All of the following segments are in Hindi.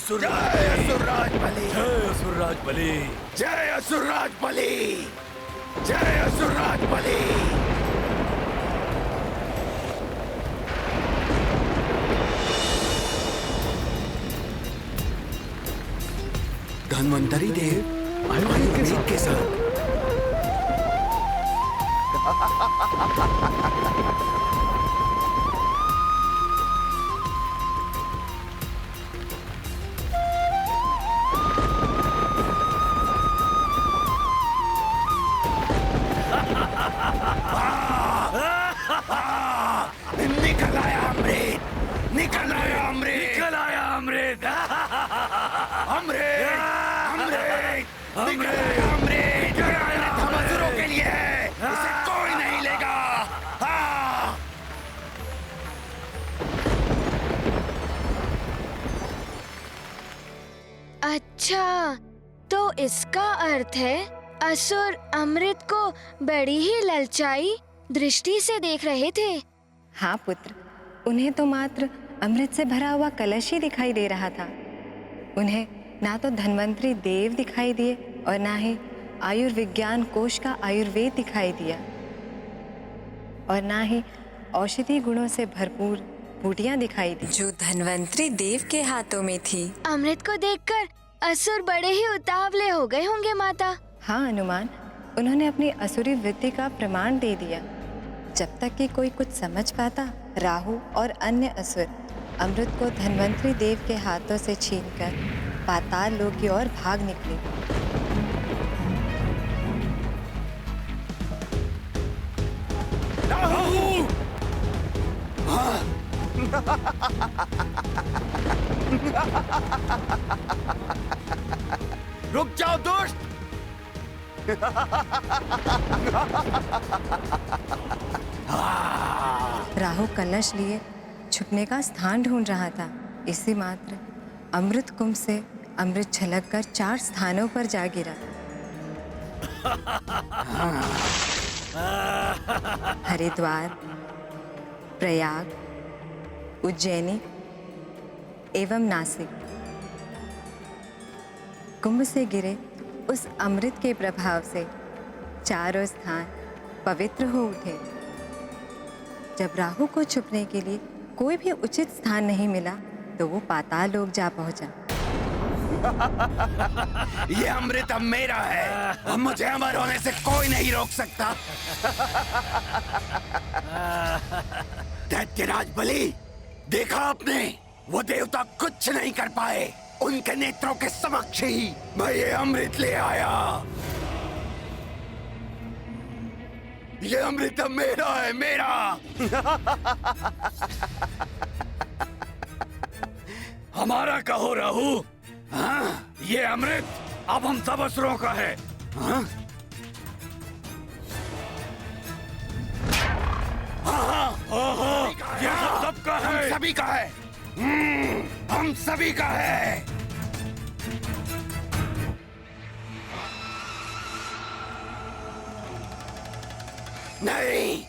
जय असुरराज बलि, जय असुरराज बलि, जय असुरराज बलि, जय असुरराज बलि। धन्वंतरी देव आयुर्वेद के साथ निकल आया अमृत, निकल आया अमृत, निकल आया अमृत। अमृत, अमृत, निकल आया अमृत। ये अमृत हम असुरों के लिए है, इसे कोई नहीं लेगा। अच्छा, तो इसका अर्थ है असुर अमृत को बड़ी ही ललचाई दृष्टि से देख रहे थे। हाँ पुत्र, उन्हें तो मात्र अमृत से भरा हुआ कलश ही दिखाई दे रहा था। उन्हें ना तो धन्वंतरी देव दिखाई दिए और ना ही आयुर्विज्ञान कोश का आयुर्वेद दिखाई दिया, और ना ही औषधि गुणों से भरपूर बूटियां दिखाई दी जो धन्वंतरी देव के हाथों में थी। अमृत को देखकर असुर बड़े ही उतावले हो गए होंगे माता। हाँ हनुमान, उन्होंने अपनी असुरी वृत्ति का प्रमाण दे दिया। जब तक कि कोई कुछ समझ पाता, राहु और अन्य असुर अमृत को धन्वंतरी देव के हाथों से छीनकर पाताल लोक की ओर भाग निकले। राहु! रुक जाओ दुष्ट! राहु कलश लिए छुपने का स्थान ढूंढ रहा था। इसी मात्र अमृत कुंभ से अमृत छलककर 4 स्थानों पर जा गिरा। हरिद्वार, प्रयाग, उज्जैनी एवं नासिक। कुंभ से गिरे उस अमृत के प्रभाव से चारों स्थान पवित्र हो उठे। जब राहु को छुपने के लिए कोई भी उचित स्थान नहीं मिला तो वो पाताल लोक जा पहुंचा। ये अमृत अब मेरा है, अब मुझे अमर होने से कोई नहीं रोक सकता। दैत्यराज बलि, देखा आपने, वो देवता कुछ नहीं कर पाए। उनके नेत्रों के समक्ष ही मैं ये अमृत ले आया। ये अमृत अब मेरा है, मेरा। हमारा कहो राहु। हाँ? ये अमृत अब हम सब असुरों का है। हाँ? हाँ, ये सब सबका हम है। सभी का है। हम सभी का है। नहीं,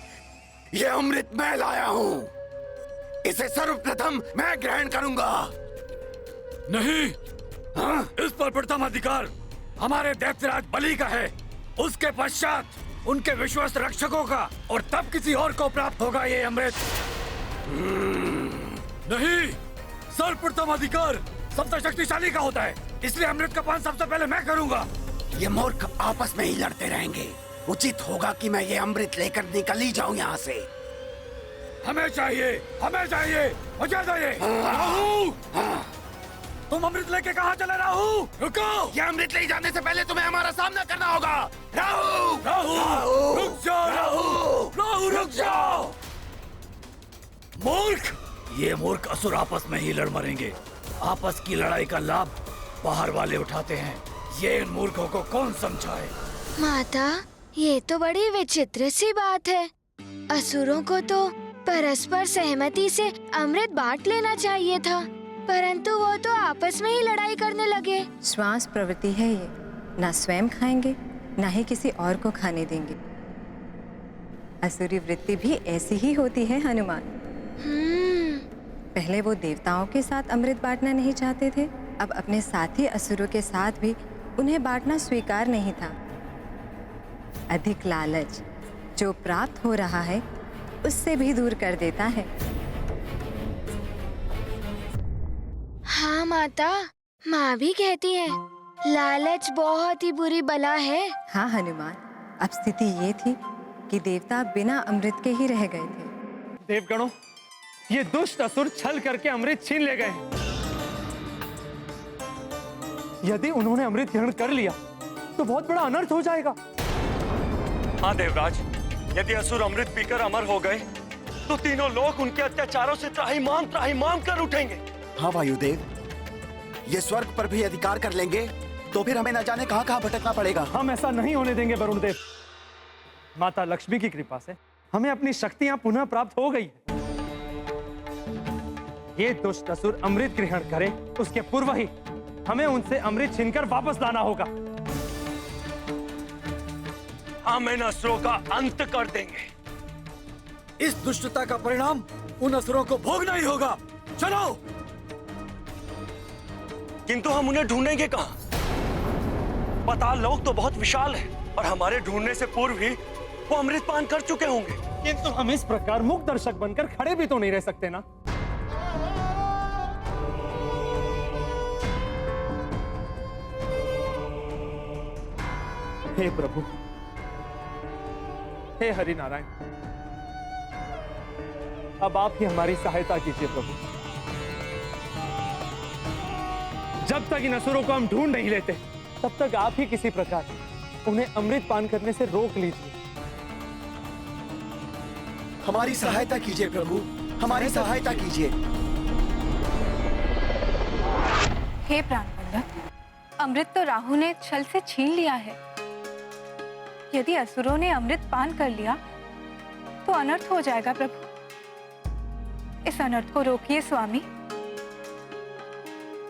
ये अमृत मैं लाया हूँ। इसे सर्वप्रथम मैं ग्रहण करूंगा। नहीं, हाँ? इस पर प्रथम अधिकार हमारे दैत्यराज बलि का है। उसके पश्चात उनके विश्वस्त रक्षकों का, और तब किसी और को प्राप्त होगा ये अमृत। नहीं, सर्वप्रथम अधिकार सबसे शक्तिशाली का होता है, इसलिए अमृत का पान सबसे पहले मैं करूंगा। ये मूर्ख आपस में ही लड़ते रहेंगे। उचित होगा कि मैं ये अमृत लेकर निकल ही जाऊं यहाँ से। हमें चाहिए, हमें चाहिए, मुझे चाहिए। राहु, तुम अमृत लेके कहाँ चले राहु? रुको! ये अमृत ले जाने से पहले तुम्हें हमारा सामना करना होगा। राहु! राहु, रुक जाओ राहु! राहु, रुक जाओ! मूर्ख! ये मूर्ख असुर आपस में ही लड़ मरेंगे। आपस की लड़ाई का लाभ बाहर वाले उठाते हैं। ये इन मूर्खों को कौन समझाए? माता, ये तो बड़ी विचित्र सी बात है। असुरों को तो परस्पर सहमति से अमृत बांट लेना चाहिए था, परंतु वो तो आपस में ही लड़ाई करने लगे। श्वास प्रवृत्ति है ये, ना स्वयं खाएंगे ना ही किसी और को खाने देंगे। असुरी वृत्ति भी ऐसी ही होती है हनुमान। पहले वो देवताओं के साथ अमृत बांटना नहीं चाहते थे, अब अपने साथी असुरों के साथ भी उन्हें बांटना स्वीकार नहीं था। अधिक लालच जो प्राप्त हो रहा है उससे भी दूर कर देता है। हाँ माता, माँ भी कहती है लालच बहुत ही बुरी बला है। हाँ हनुमान, अब स्थिति ये थी कि देवता बिना अमृत के ही रह गए थे। देवगणों, ये दुष्ट असुर छल करके अमृत छीन ले गए। यदि उन्होंने अमृत ग्रहण कर लिया तो बहुत बड़ा अनर्थ हो जाएगा। हाँ देवराज, यदि असुर अमृत पीकर अमर हो गए तो तीनों लोग उनके अत्याचारों से त्राहिमाम कर उठेंगे। हाँ वायुदेव, ये स्वर्ग पर भी अधिकार कर लेंगे तो फिर हमें न जाने कहाँ कहाँ भटकना पड़ेगा। हम ऐसा नहीं होने देंगे वरुण देव। माता लक्ष्मी की कृपा से हमें अपनी शक्तियां पुनः प्राप्त हो गई है। ये दुष्ट असुर अमृत ग्रहण करे उसके पूर्व ही हमें उनसे अमृत छीनकर वापस लाना होगा। हम इन असुरों का अंत कर देंगे। इस दुष्टता का परिणाम उन असुरों को भोगना ही होगा। चलो। किंतु हम उन्हें ढूंढेंगे कहाँ? पाताल लोक तो बहुत विशाल है और हमारे ढूंढने से पूर्व ही वो अमृत पान कर चुके होंगे। किंतु हम इस प्रकार मूक दर्शक बनकर खड़े भी तो नहीं रह सकते ना। हे प्रभु, हे हरि नारायण, अब आप ही हमारी सहायता कीजिए प्रभु। जब तक इन असुरों को हम ढूंढ नहीं लेते तब तक आप ही किसी प्रकार उन्हें अमृत पान करने से रोक लीजिए। हमारी सहायता कीजिए प्रभु, हमारी सहायता कीजिए। हे प्राणवल्लभ, अमृत तो राहु ने छल से छीन लिया है। यदि असुरों ने अमृत पान कर लिया तो अनर्थ हो जाएगा प्रभु। इस अनर्थ को रोकिए स्वामी।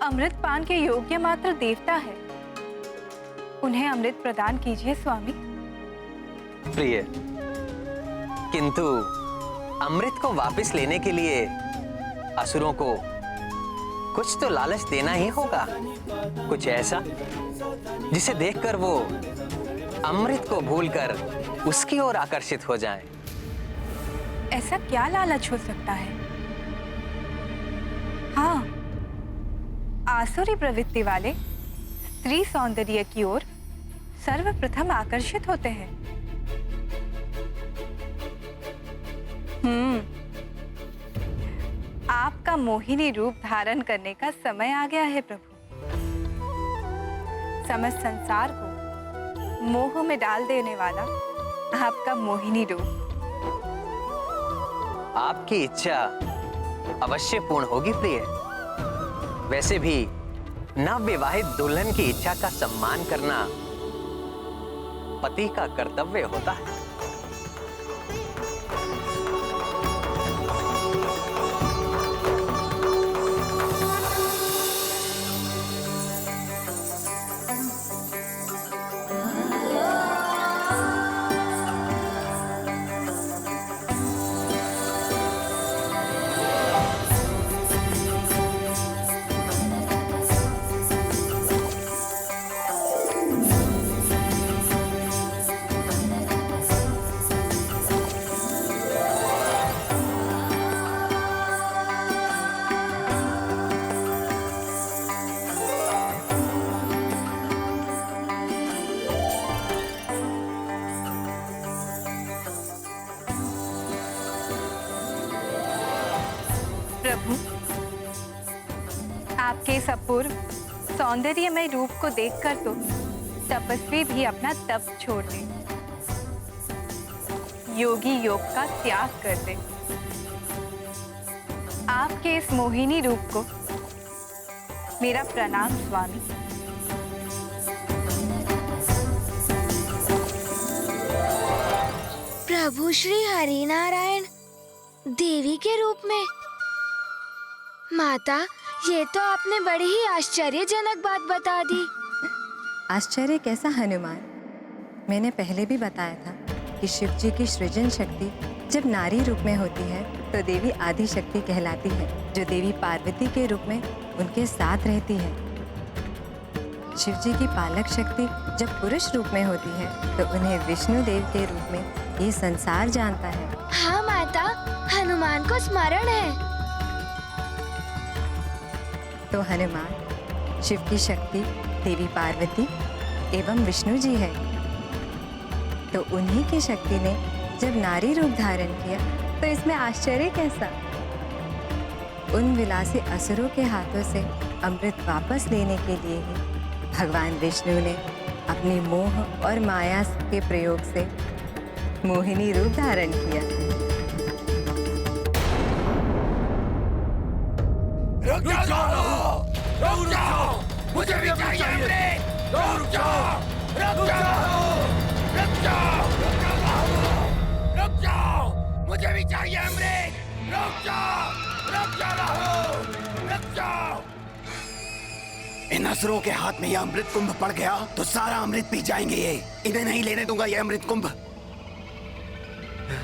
अमृत पान के योग्य मात्र देवता है, उन्हें अमृत प्रदान कीजिए स्वामी। प्रिय, किंतु अमृत को वापस लेने के लिए असुरों को कुछ तो लालच देना ही होगा। कुछ ऐसा जिसे देखकर वो अमृत को भूलकर उसकी ओर आकर्षित हो जाएं। ऐसा क्या लालच हो सकता है? हाँ, आसुरी प्रवृत्ति वाले स्त्री सौंदर्य की ओर सर्वप्रथम आकर्षित होते हैं। आपका मोहिनी रूप धारण करने का समय आ गया है प्रभु। समस्त संसार को मोह में डाल देने वाला आपका मोहिनी रूप। आपकी इच्छा अवश्य पूर्ण होगी प्रिय। वैसे भी नवविवाहित दुल्हन की इच्छा का सम्मान करना पति का कर्तव्य होता है। प्रभु, आपके इस अपूर्व सौंदर्यमय रूप को देखकर तो तपस्वी भी अपना तप छोड़ दे, योगी योग का त्याग कर दे। आपके इस मोहिनी रूप को मेरा प्रणाम स्वामी। प्रभु श्री हरिनारायण देवी के रूप में। माता, ये तो आपने बड़ी ही आश्चर्यजनक बात बता दी। आश्चर्य कैसा हनुमान? मैंने पहले भी बताया था कि शिव जी की सृजन शक्ति जब नारी रूप में होती है तो देवी आदि शक्ति कहलाती है, जो देवी पार्वती के रूप में उनके साथ रहती है। शिव जी की पालक शक्ति जब पुरुष रूप में होती है तो उन्हें विष्णु देव के रूप में ये संसार जानता है। हाँ माता, हनुमान को स्मरण है। तो हनुमान शिव की शक्ति देवी पार्वती एवं विष्णु जी है। तो उन्हीं की शक्ति ने जब नारी रूप धारण किया तो इसमें आश्चर्य कैसा। उन विलासी असुरों के हाथों से अमृत वापस लेने के लिए ही भगवान विष्णु ने अपनी मोह और माया के प्रयोग से मोहिनी रूप धारण किया। रुक जाओ, रुक जाओ, मुझे भी चाहिए अमृत। रुक जाओ, रुक जाओ, रुक जाओ, रुक जाओ, मुझे भी चाहिए अमृत। रुक जाओ, रुक जाओ, रुक जाओ। इन असुरों के हाथ में ये अमृत कुंभ पड़ गया तो सारा अमृत पी जाएंगे ये। इन्हें नहीं लेने दूंगा ये अमृत कुंभ।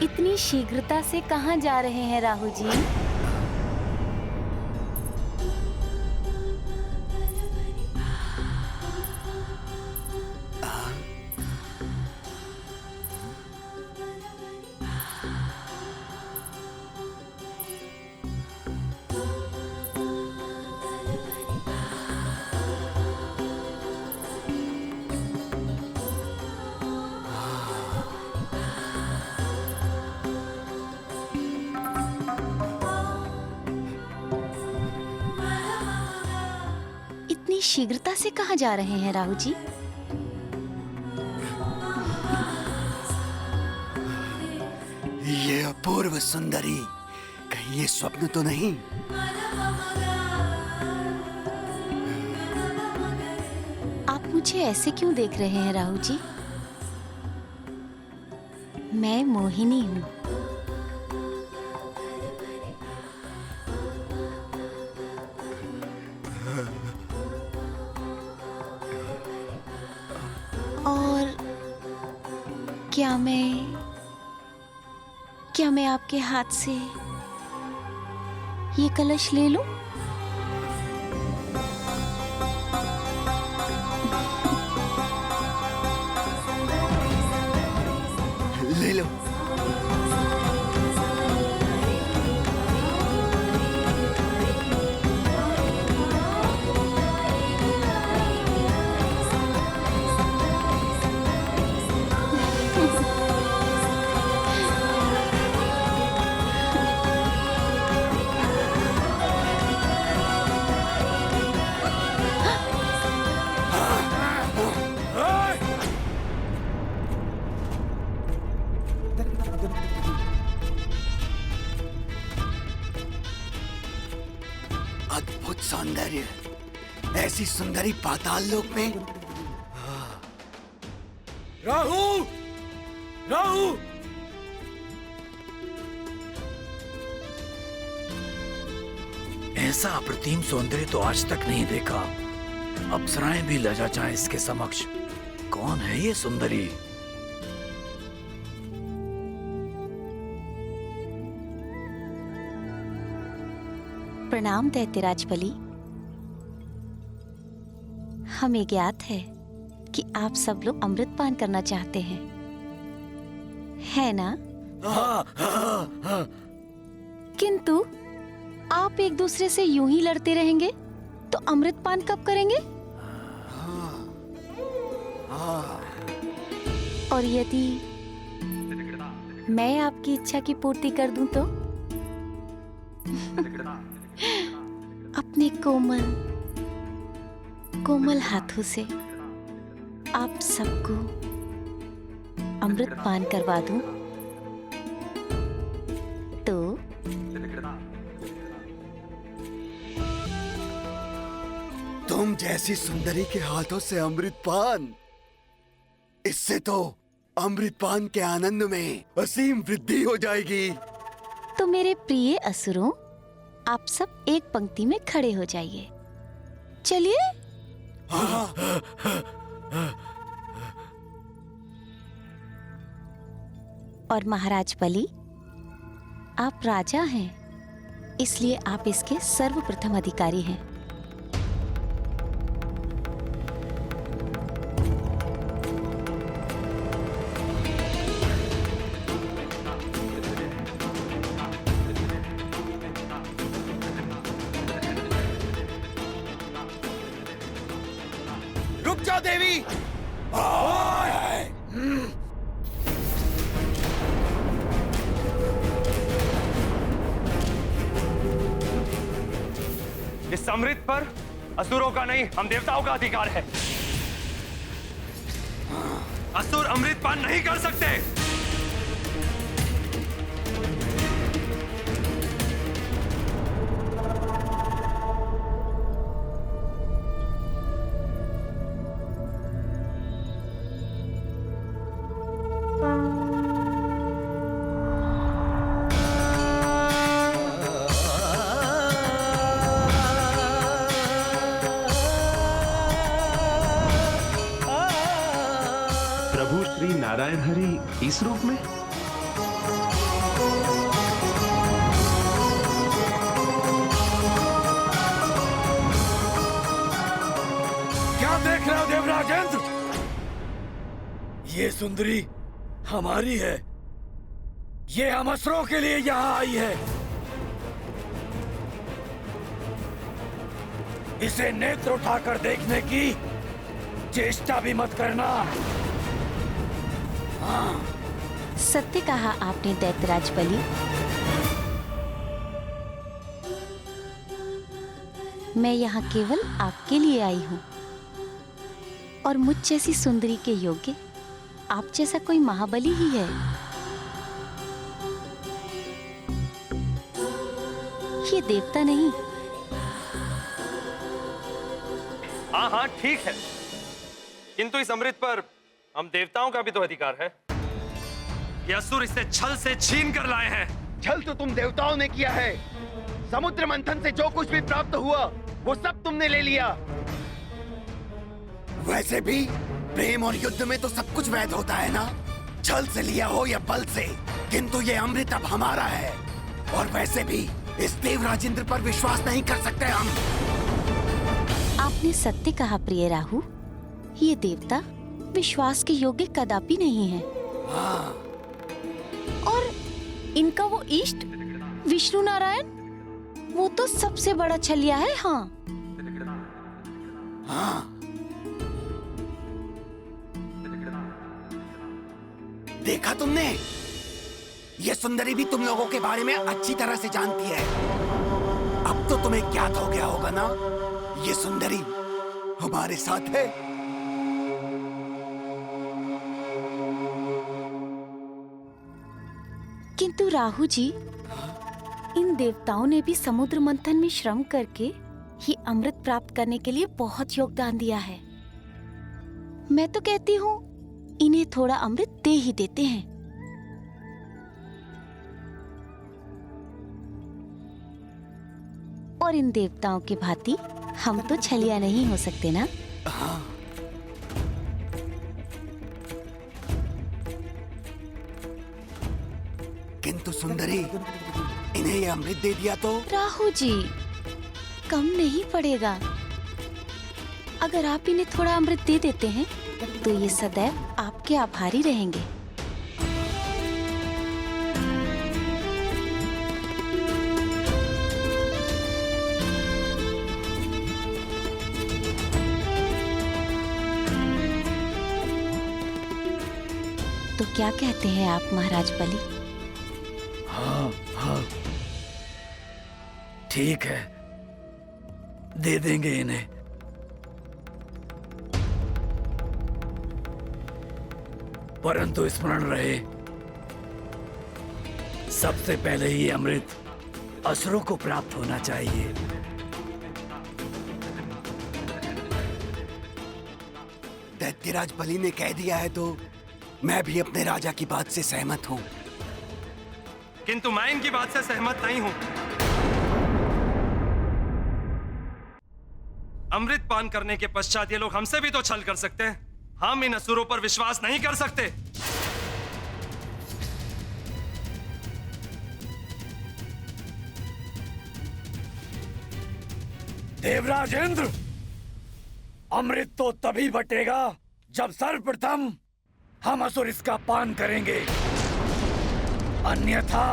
इतनी शीघ्रता से कहाँ जा रहे हैं राहु जी? शीघ्रता से कहाँ जा रहे हैं राहु जी? ये अपूर्व सुंदरी कहीं ये स्वप्न तो नहीं? आप मुझे ऐसे क्यों देख रहे हैं राहु जी? मैं मोहिनी हूँ। और क्या मैं आपके हाथ से ये कलश ले लूं? ले लो। अद्भुत सौंदर्य, ऐसी सुंदरी पाताल लोक में। राहु! राहु! ऐसा अप्रतिम सौंदर्य तो आज तक नहीं देखा। अप्सराएं भी लजा जाएं इसके समक्ष। कौन है ये सुंदरी? प्रणाम दैत्यराज बलि। हमें ज्ञात है कि आप सब लोग अमृत पान करना चाहते हैं, है ना? किंतु आप एक दूसरे से यूं ही लड़ते रहेंगे तो अमृत पान कब करेंगे? और यदि मैं आपकी इच्छा की पूर्ति कर दूं तो? अपने कोमल हाथों से आप सबको अमृत पान करवा दूं तो? तुम जैसी सुंदरी के हाथों से अमृत पान, इससे तो अमृत पान के आनंद में असीम वृद्धि हो जाएगी। तो मेरे प्रिय असुरों, आप सब एक पंक्ति में खड़े हो जाइए। चलिए। और महाराज बलि, आप राजा हैं, इसलिए आप इसके सर्वप्रथम अधिकारी हैं। देवी। इस अमृत पर असुरों का नहीं, हम देवताओं का अधिकार है। असुर अमृत पान नहीं कर सकते। प्रभु श्री नारायण हरि इस रूप में? क्या देख रहे हो देवराजेंद्र? ये सुंदरी हमारी है। ये हम असुरों के लिए यहाँ आई है। इसे नेत्र उठाकर देखने की चेष्टा भी मत करना। सत्य कहा आपने दैत्यराज बलि। मैं यहाँ केवल आपके लिए आई हूँ और मुझ जैसी सुंदरी के योग्य आप जैसा कोई महाबली ही है। ये देवता नहीं। हाँ हाँ ठीक है, किंतु इस अमृत पर हम देवताओं का भी तो अधिकार है। ये असुर इसे छल से छीन कर लाए हैं। छल तो तुम देवताओं ने किया है। समुद्र मंथन से जो कुछ भी प्राप्त हुआ वो सब तुमने ले लिया। वैसे भी प्रेम और युद्ध में तो सब कुछ वैध होता है ना, छल से लिया हो या बल से। किंतु ये अमृत अब हमारा है और वैसे भी इस देवराजेंद्र पर विश्वास नहीं कर सकते हम। आपने सत्य कहा प्रिय राहु। ये देवता विश्वास के योग्य कदापि नहीं है। हाँ। और इनका वो इष्ट विष्णु नारायण, वो तो सबसे बड़ा छलिया है। हाँ हाँ, देखा तुमने? ये सुंदरी भी तुम लोगों के बारे में अच्छी तरह से जानती है। अब तो तुम्हें ज्ञात हो गया होगा ना, ये सुंदरी हमारे साथ है। किंतु राहु जी, इन देवताओं ने भी समुद्र मंथन में श्रम करके ही अमृत प्राप्त करने के लिए बहुत योगदान दिया है। मैं तो कहती हूँ इन्हें थोड़ा अमृत दे ही देते हैं। और इन देवताओं के भांति हम तो छलिया नहीं हो सकते ना। हाँ। किंतु सुंदरी, इन्हें ये अमृत दे दिया तो? राहु जी, कम नहीं पड़ेगा। अगर आप इन्हें थोड़ा अमृत दे देते हैं तो ये सदैव आपके आभारी रहेंगे। तो क्या कहते हैं आप महाराज बलि? हाँ हाँ, ठीक है, दे देंगे इन्हें। परंतु स्मरण रहे, सबसे पहले ये अमृत असुरों को प्राप्त होना चाहिए। दैत्यराज बलि ने कह दिया है तो मैं भी अपने राजा की बात से सहमत हूँ। किंतु मैं इनकी बात से सहमत नहीं हूं। अमृत पान करने के पश्चात ये लोग हमसे भी तो छल कर सकते हैं। हम इन असुरों पर विश्वास नहीं कर सकते। देवराजेंद्र, अमृत तो तभी बटेगा जब सर्वप्रथम हम असुर इसका पान करेंगे, अन्यथा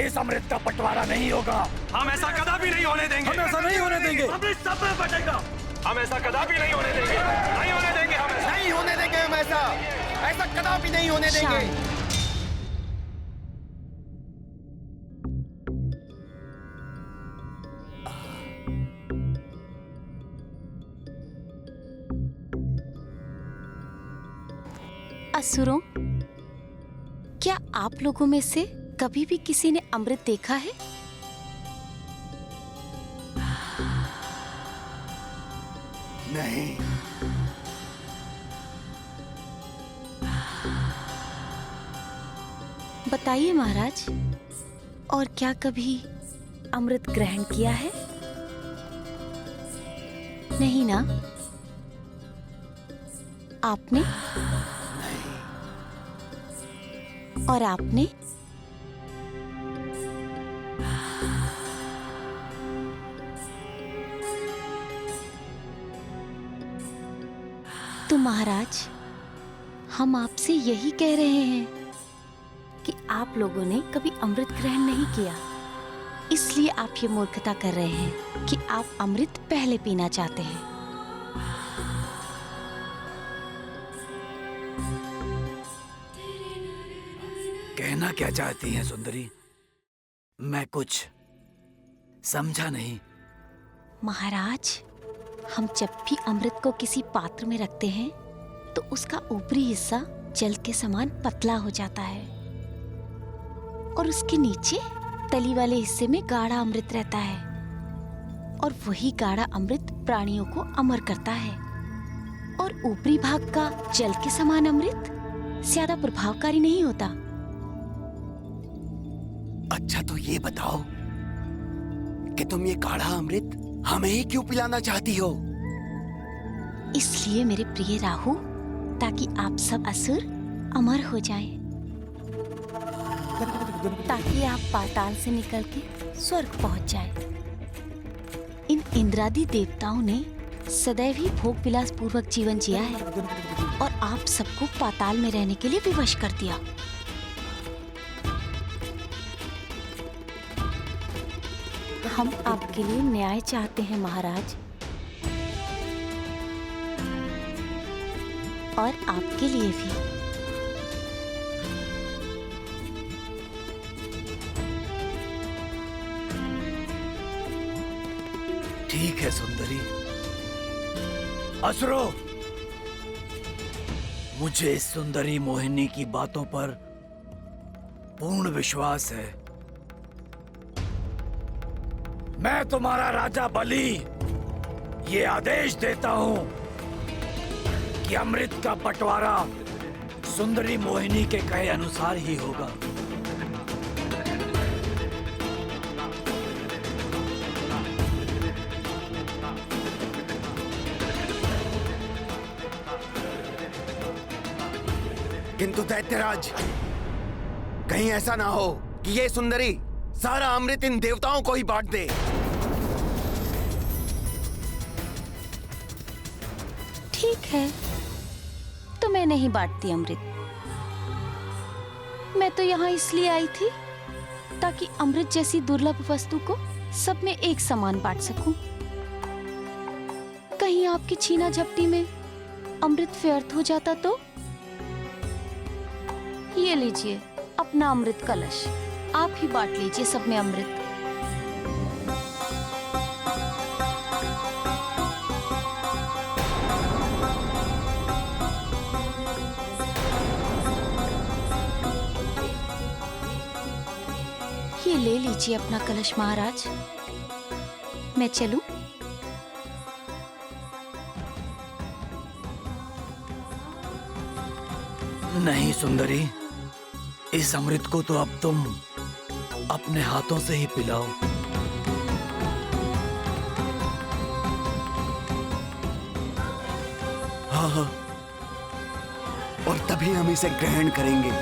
इस अमृत का बंटवारा नहीं होगा। हम ऐसा कदापि नहीं होने देंगे। हम ऐसा नहीं होने देंगे। अमृत सब में बटेगा। हम ऐसा कदापि नहीं होने देंगे, नहीं होने देंगे। नहीं होने देंगे हम ऐसा कदापि नहीं होने देंगे। असुरों, क्या आप लोगों में से कभी भी किसी ने अमृत देखा है? नहीं। बताइए महाराज, और क्या कभी अमृत ग्रहण किया है? नहीं ना? आपने? और आपने? तो महाराज, हम आपसे यही कह रहे हैं कि आप लोगों ने कभी अमृत ग्रहण नहीं किया, इसलिए आप ये मूर्खता कर रहे हैं कि आप अमृत पहले पीना चाहते हैं। कहना क्या चाहती हैं सुंदरी? मैं कुछ समझा नहीं। महाराज, हम जब भी अमृत को किसी पात्र में रखते हैं तो उसका ऊपरी हिस्सा जल के समान पतला हो जाता है और उसके नीचे तली वाले हिस्से में गाढ़ा अमृत रहता है, और वही गाढ़ा अमृत प्राणियों को अमर करता है, और ऊपरी भाग का जल के समान अमृत ज्यादा प्रभावकारी नहीं होता। अच्छा, तो ये बताओ कि तुम ये गाढ़ा अमृत हमें ही क्यों पिलाना चाहती हो? इसलिए मेरे प्रिय राहु, ताकि आप सब असुर अमर हो जाएं, ताकि आप पाताल से निकल के स्वर्ग पहुंच जाएं। इन इंद्रादि देवताओं ने सदैव ही भोग विलास पूर्वक जीवन जिया है और आप सबको पाताल में रहने के लिए विवश कर दिया। हम आपके लिए न्याय चाहते हैं महाराज, और आपके लिए भी। ठीक है सुंदरी। असुरों, मुझे इस सुंदरी मोहिनी की बातों पर पूर्ण विश्वास है। मैं तुम्हारा राजा बलि ये आदेश देता हूं कि अमृत का बंटवारा सुंदरी मोहिनी के कहे अनुसार ही होगा। किंतु दैत्यराज, कहीं ऐसा ना हो कि ये सुंदरी सारा अमृत इन देवताओं को ही बांट दे। ठीक है, तो मैं नहीं बांटती अमृत। मैं तो यहाँ इसलिए आई थी ताकि अमृत जैसी दुर्लभ वस्तु को सब में एक समान बांट सकूं। कहीं आपकी छीना झपटी में अमृत व्यर्थ हो जाता तो? ये लीजिए अपना अमृत कलश, आप ही बांट लीजिए सब में अमृत। ये ले लीजिए अपना कलश महाराज। मैं चलूं? नहीं सुंदरी, इस अमृत को तो अब तुम अपने हाथों से ही पिलाओ। हाँ, और तभी हम इसे ग्रहण करेंगे।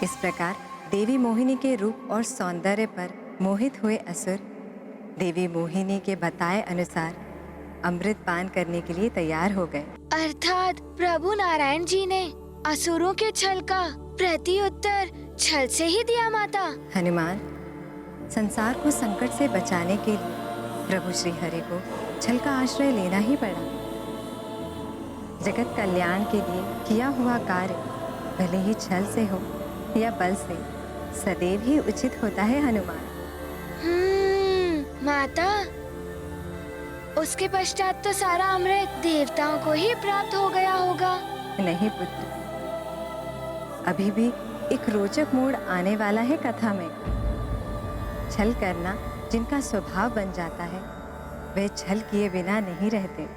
इस प्रकार देवी मोहिनी के रूप और सौंदर्य पर मोहित हुए असुर देवी मोहिनी के बताए अनुसार अमृत पान करने के लिए तैयार हो गए। अर्थात प्रभु नारायण जी ने असुरों के छल का प्रत्युत्तर छल से ही दिया माता। हनुमान, संसार को संकट से बचाने के लिए प्रभु श्री हरि को छल का आश्रय लेना ही पड़ा। जगत कल्याण के लिए किया हुआ कार्य भले ही छल से हो या बल से, सदैव ही उचित होता है हनुमान। माता, उसके पश्चात तो सारा अमृत देवताओं को ही प्राप्त हो गया होगा। नहीं पुत्र, अभी भी एक रोचक मोड़ आने वाला है कथा में। छल करना जिनका स्वभाव बन जाता है, वे छल किए बिना नहीं रहते।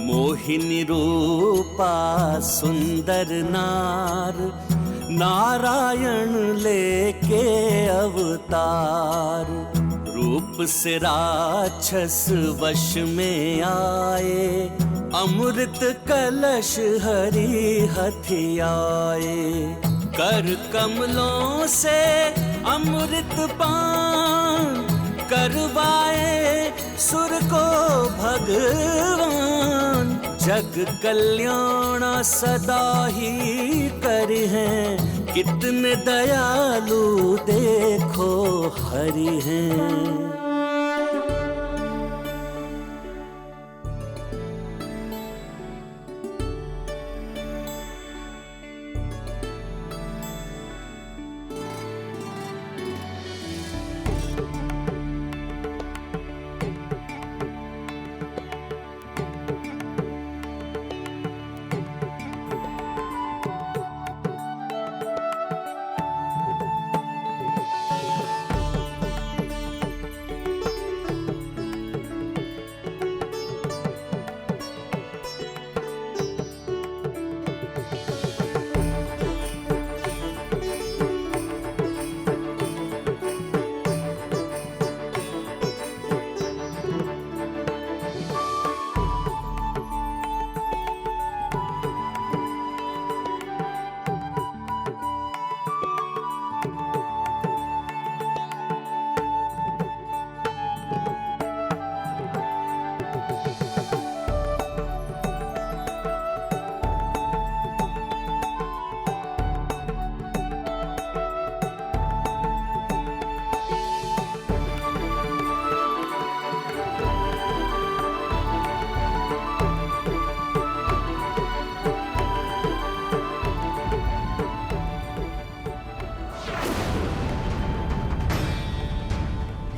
मोहिनी रूपा सुंदर नार, नारायण लेके अवतार। रूप से राक्षस वश में आए, अमृत कलश हरि हथियाए। कर कमलों से अमृत पान, करवाए सुर को भगवान। जग कल्याण सदा ही कर हैं, कितने दयालु देखो हरि हैं।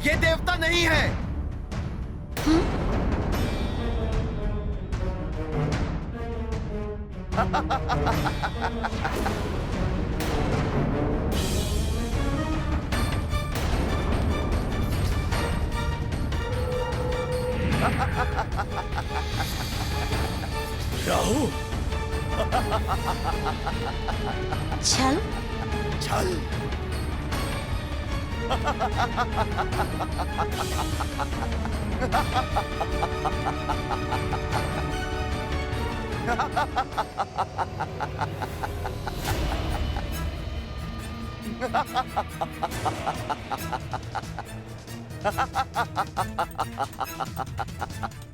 ये देवता नहीं है। राहु, छल छल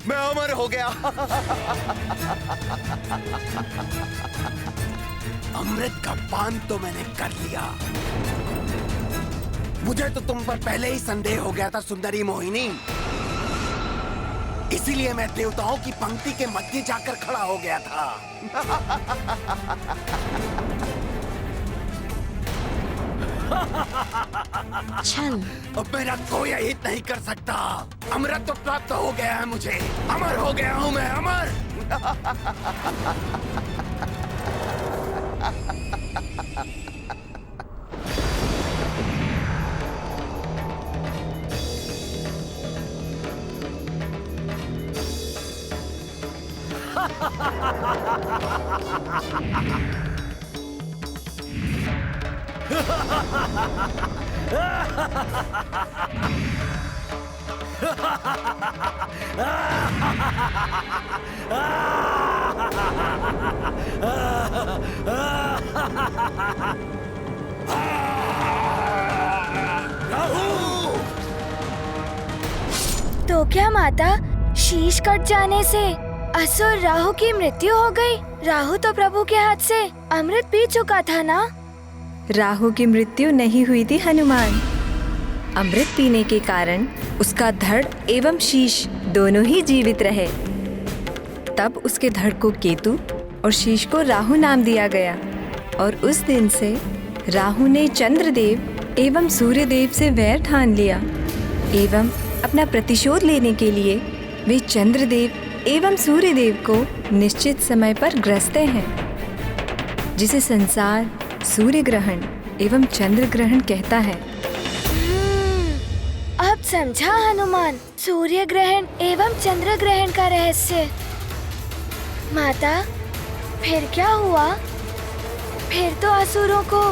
मैं अमर हो गया। अमृत का पान तो मैंने कर लिया। मुझे तो तुम पर पहले ही संदेह हो गया था सुंदरी मोहिनी, इसीलिए मैं देवताओं की पंक्ति के मध्य जाकर खड़ा हो गया था। छल। अब मेरा कोई अहित नहीं कर सकता। अमृत तो प्राप्त हो गया है मुझे, अमर हो गया हूं मैं, अमर। तो क्या माता, शीश कट जाने से असुर राहु की मृत्यु हो गई? राहु तो प्रभु के हाथ से अमृत पी चुका था ना? राहु की मृत्यु नहीं हुई थी हनुमान। अमृत पीने के कारण उसका धड़ एवं शीश दोनों ही जीवित रहे। तब उसके धड़ को केतु और शीश को राहु नाम दिया गया और उस दिन से राहु ने चंद्रदेव एवं सूर्यदेव से वैर ठान लिया एवं अपना प्रतिशोध लेने के लिए वे चंद्रदेव एवं सूर्यदेव को निश्चित समय पर ग्रसते हैं, जिसे संसार सूर्य ग्रहण एवं चंद्र ग्रहण कहता है। अब समझा हनुमान सूर्य ग्रहण एवं चंद्र ग्रहण का रहस्य। माता, फिर क्या हुआ? फिर तो असुरों को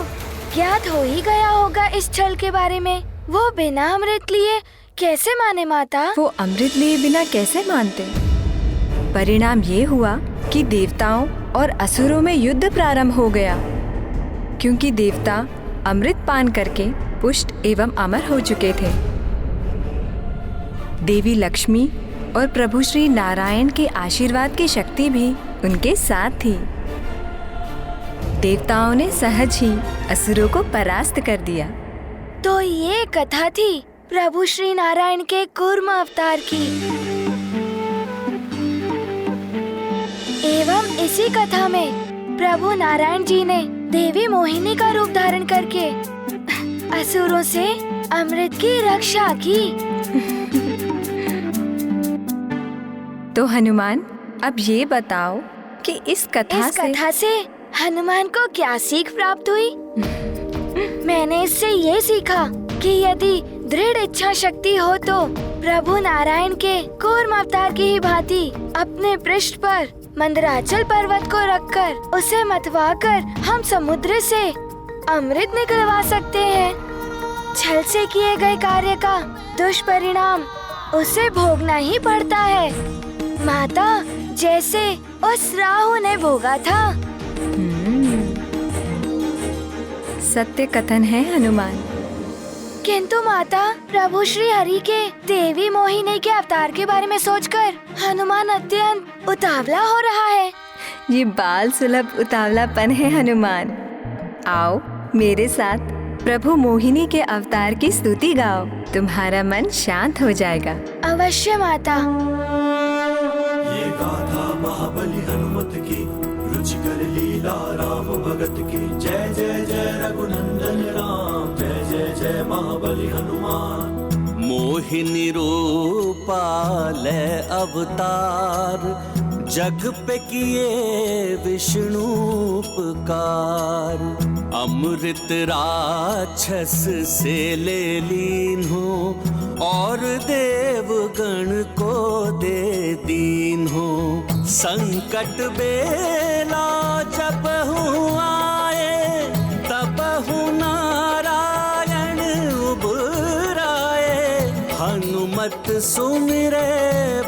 ज्ञात हो ही गया होगा इस छल के बारे में। वो बिना अमृत लिए कैसे माने माता? वो अमृत लिए बिना कैसे मानते? परिणाम ये हुआ कि देवताओं और असुरों में युद्ध प्रारंभ हो गया, क्योंकि देवता अमृत पान करके पुष्ट एवं अमर हो चुके थे। देवी लक्ष्मी और प्रभु श्री नारायण के आशीर्वाद की शक्ति भी उनके साथ थी। देवताओं ने सहज ही असुरों को परास्त कर दिया। तो ये कथा थी प्रभु श्री नारायण के कूर्म अवतार की। एवं इसी कथा में प्रभु नारायण जी ने देवी मोहिनी का रूप धारण करके असुरों से अमृत की रक्षा की। तो हनुमान, अब ये बताओ कि इस कथा से हनुमान को क्या सीख प्राप्त हुई? मैंने इससे ये सीखा कि यदि दृढ़ इच्छा शक्ति हो तो प्रभु नारायण के कूर्म अवतार की ही भांति अपने पृष्ठ पर मंदराचल पर्वत को रखकर उसे मतवाकर हम समुद्र से अमृत निकलवा सकते हैं। छल से किए गए कार्य का दुष्परिणाम उसे भोगना ही पड़ता है माता, जैसे उस राहु ने भोगा था। सत्य कथन है हनुमान। किंतु माता, प्रभु श्री हरि के देवी मोहिनी के अवतार के बारे में सोचकर हनुमान अत्यंत उतावला हो रहा है। ये बाल सुलभ उतावलापन है हनुमान। आओ मेरे साथ प्रभु मोहिनी के अवतार की स्तुति गाओ, तुम्हारा मन शांत हो जाएगा। अवश्य माता। ये गाथा महाबली हनुमत की, रुचिकर लीला राम भगत की। जय जय जय रघुनंदन राम, जय जय जय महाबली हनुमान। मोहिनी रूपा ले अवतार, जग पे किए विष्णु उपकार। अमृत राक्षस से ले लीन हो, और देवगण को दे दीन हो। संकट बेला जब हूँ आए, तब हूँ नारायण उब सुमिरे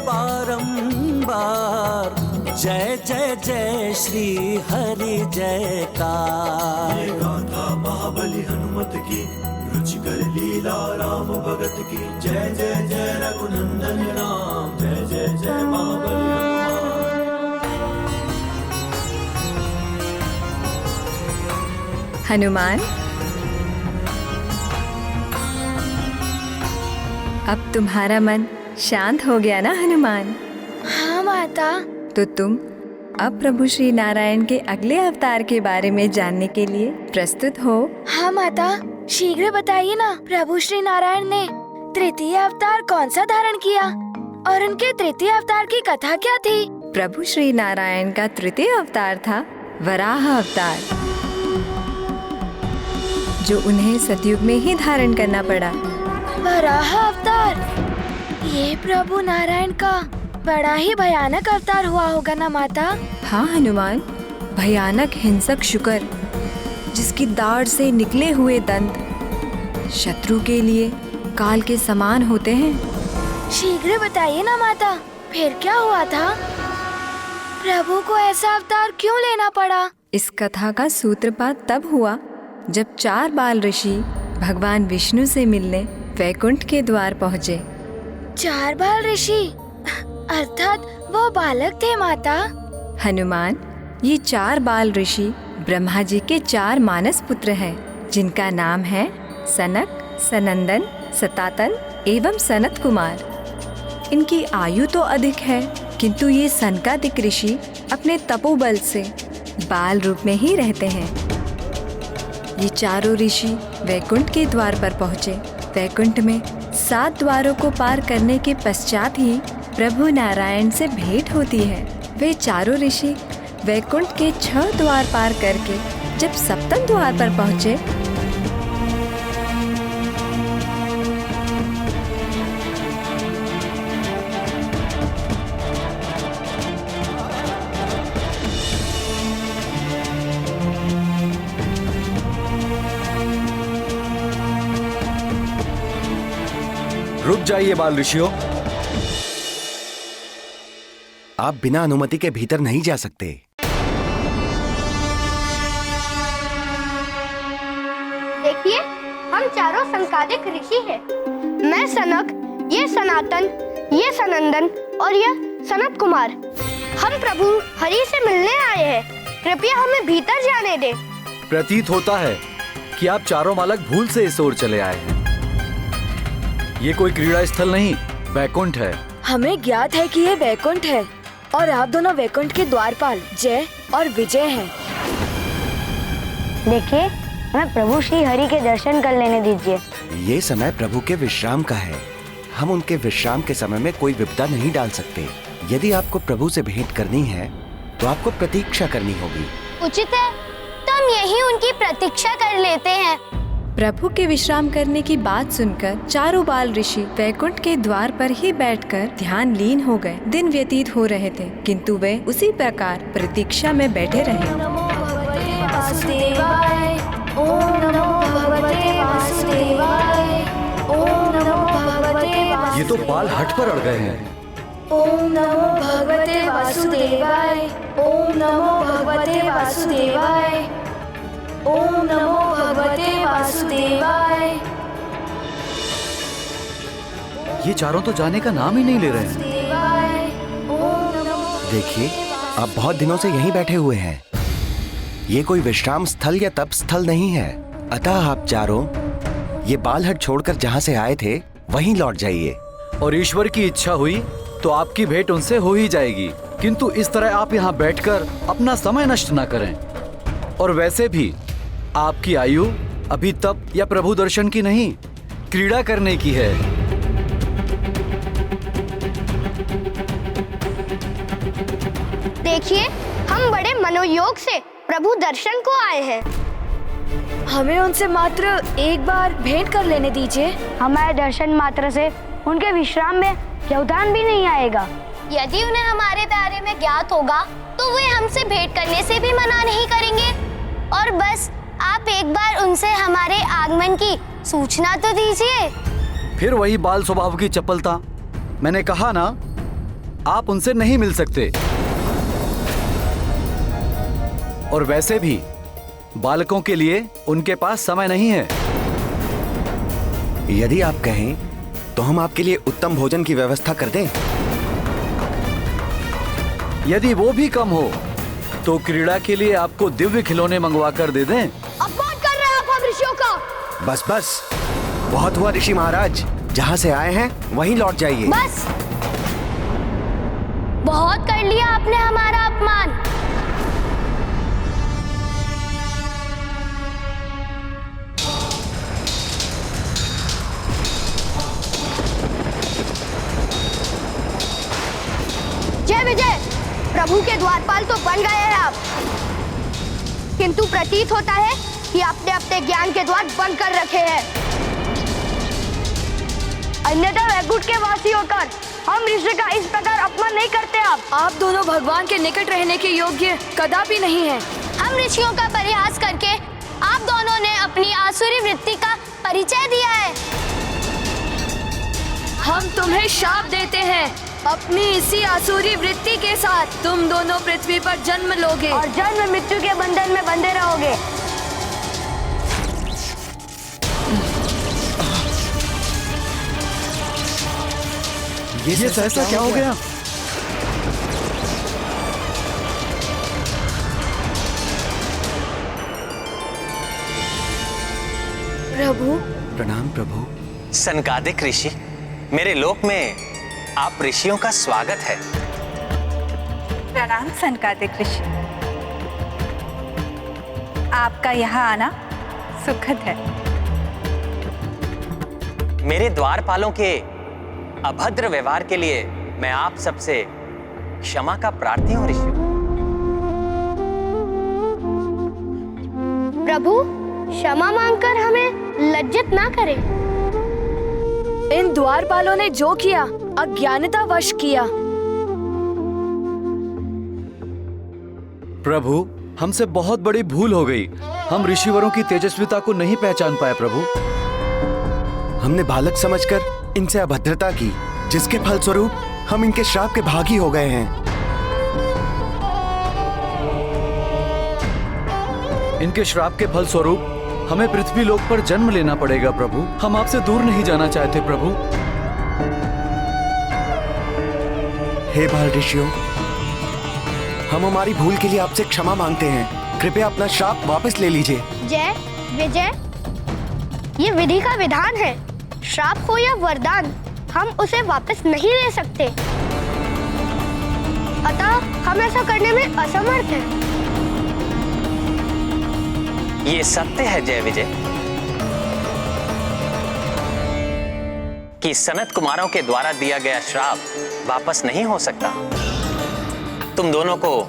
बारंबार, जय जय जय श्री हरि जयकार। गाथा महाबली हनुमत की, रुचिकर लीला राम भगत की, जय जय जय रघुनंदन राम, जय जय जय महाबली हनुमान, अब तुम्हारा मन शांत हो गया ना हनुमान? हाँ माता। तो तुम अब प्रभु श्री नारायण के अगले अवतार के बारे में जानने के लिए प्रस्तुत हो? हाँ माता, शीघ्र बताइए ना, प्रभु श्री नारायण ने तृतीय अवतार कौन सा धारण किया और उनके तृतीय अवतार की कथा क्या थी? प्रभु श्री नारायण का तृतीय अवतार था वराह अवतार, जो उन्हें सतयुग में ही धारण करना पड़ा। वराह अवतार, ये प्रभु नारायण का बड़ा ही भयानक अवतार हुआ होगा ना माता? हाँ हनुमान, भयानक हिंसक शुकर, जिसकी दाढ़ से निकले हुए दंत शत्रु के लिए काल के समान होते हैं। शीघ्र बताइए ना माता, फिर क्या हुआ था? प्रभु को ऐसा अवतार क्यों लेना पड़ा? इस कथा का सूत्रपात तब हुआ जब 4 बाल ऋषि भगवान विष्णु से मिलने वैकुंठ के द्वार पहुँचे। 4 बाल ऋषि अर्थात वो बालक थे माता? हनुमान, ये 4 बाल ऋषि ब्रह्मा जी के 4 मानस पुत्र हैं, जिनका नाम है सनक, सनंदन, सतातन एवं सनत कुमार। इनकी आयु तो अधिक है, किंतु ये सनकादिक ऋषि अपने तपोबल से बाल रूप में ही रहते हैं। ये चारों ऋषि वैकुंठ के द्वार पर पहुँचे। वैकुंठ में 7 द्वारों को पार करने के पश्चात ही प्रभु नारायण से भेंट होती है। वे चारों ऋषि वैकुंठ के 6 द्वार पार करके जब 7वें द्वार पर पहुँचे, रुक जाइए बाल ऋषियों, आप बिना अनुमति के भीतर नहीं जा सकते। देखिए, हम चारों संकादिक ऋषि हैं। मैं सनक, ये सनातन, ये सनंदन और यह सनत कुमार। हम प्रभु हरि से मिलने आए हैं। कृपया हमें भीतर जाने दें। प्रतीत होता है कि आप चारों बालक भूल से इस ओर चले आए हैं। ये कोई क्रीड़ा स्थल नहीं, वैकुंठ है। हमें ज्ञात है कि ये वैकुंठ है और आप दोनों वैकुंठ के द्वारपाल जय और विजय हैं। देखिए, हमें प्रभु श्री हरि के दर्शन कर लेने दीजिए। ये समय प्रभु के विश्राम का है। हम उनके विश्राम के समय में कोई विपदा नहीं डाल सकते। यदि आपको प्रभु से भेंट करनी है तो आपको प्रतीक्षा करनी होगी। उचित है, तो हम यही उनकी प्रतीक्षा कर लेते हैं। प्रभु के विश्राम करने की बात सुनकर चारों बाल ऋषि वैकुंठ के द्वार पर ही बैठकर ध्यान लीन हो गए। दिन व्यतीत हो रहे थे, किंतु वे उसी प्रकार प्रतीक्षा में बैठे रहे। ये तो बाल हट पर अड़ गए हैं। ओम नमो भगवते वासुदेवाय, ओम नमो भगवते वासुदेवाय, ओम नमो भगवते वासुदेवाय। ये चारों तो जाने का नाम ही नहीं ले रहे हैं। देखिए, आप बहुत दिनों से यहीं बैठे हुए हैं। ये कोई विश्राम स्थल या तप स्थल नहीं है। अतः आप चारों ये बालहट छोड़कर जहाँ से आए थे वहीं लौट जाइए। और ईश्वर की इच्छा हुई तो आपकी भेंट उनसे हो ही जाएगी, किंतु इस तरह आप यहाँ बैठकर अपना समय नष्ट न करें। और वैसे भी आपकी आयु अभी तप या प्रभु दर्शन की नहीं, क्रीड़ा करने की है। देखिए, हम बड़े मनोयोग से प्रभु दर्शन को आए हैं। हमें उनसे मात्र एक बार भेंट कर लेने दीजिए। हमारे दर्शन मात्र से उनके विश्राम में व्यवधान भी नहीं आएगा। यदि उन्हें हमारे बारे में ज्ञात होगा तो वे हमसे भेंट करने से भी मना नहीं करेंगे। और बस आप एक बार उनसे हमारे आगमन की सूचना तो दीजिए। फिर वही बाल स्वभाव की चपलता। मैंने कहा ना, आप उनसे नहीं मिल सकते। और वैसे भी बालकों के लिए उनके पास समय नहीं है। यदि आप कहें तो हम आपके लिए उत्तम भोजन की व्यवस्था कर दें। यदि वो भी कम हो तो क्रीड़ा के लिए आपको दिव्य खिलौने मंगवा कर दे दें। अपमान कर रहे हैं आप हम ऋषियों का। बस बस, बहुत हुआ ऋषि महाराज। जहाँ से आए हैं वहीं लौट जाइए। बस, बहुत कर लिया आपने हमारा अपमान। जय विजय। प्रभु के द्वारपाल तो बन गए हैं आप, किंतु प्रतीत होता है कि आपने अपने ज्ञान के द्वार बंद कर रखे हैं। अन्यथा वैकुंठ के वासी होकर हम ऋषि का इस प्रकार अपमान नहीं करते। आप दोनों भगवान के निकट रहने के योग्य कदापि नहीं हैं। हम ऋषियों का परिहास करके आप दोनों ने अपनी आसुरी वृत्ति का परिचय दिया है। हम तुम्हें शाप देते हैं, अपनी इसी आसुरी वृत्ति के साथ तुम दोनों पृथ्वी पर जन्म लोगे और जन्म मृत्यु के बंधन में बंधे रहोगे। ये सहसा क्या हो गया? प्रभु। प्रणाम प्रभु। सनकादिक ऋषि, मेरे लोक में आप ऋषियों का स्वागत है। प्रणाम सनकादिक ऋषि, आपका यहाँ आना सुखद है। मेरे द्वारपालों के अभद्र व्यवहार के लिए मैं आप सबसे क्षमा का प्रार्थी हूँ ऋषि। प्रभु, क्षमा मांगकर हमें लज्जित ना करें। इन द्वारपालों ने जो किया अज्ञानतावश किया। प्रभु, हमसे बहुत बड़ी भूल हो गई। हम ऋषिवरों की तेजस्विता को नहीं पहचान पाए प्रभु। हमने बालक समझकर इनसे अभद्रता की, जिसके फलस्वरूप हम इनके श्राप के भागी हो गए हैं। इनके श्राप के फलस्वरूप हमें पृथ्वी लोक पर जन्म लेना पड़ेगा प्रभु। हम आपसे दूर नहीं जाना चाहते प्रभु। हे बाल ऋषियों, हम हमारी भूल के लिए आपसे क्षमा मांगते हैं। कृपया अपना श्राप वापस ले लीजिए। जय विजय, ये विधि का विधान है। श्राप हो या वरदान, हम उसे वापस नहीं ले सकते। अतः हम ऐसा करने में असमर्थ हैं। ये सत्य है जय विजय कि सनत कुमारों के द्वारा दिया गया श्राप वापस नहीं हो सकता। तुम दोनों को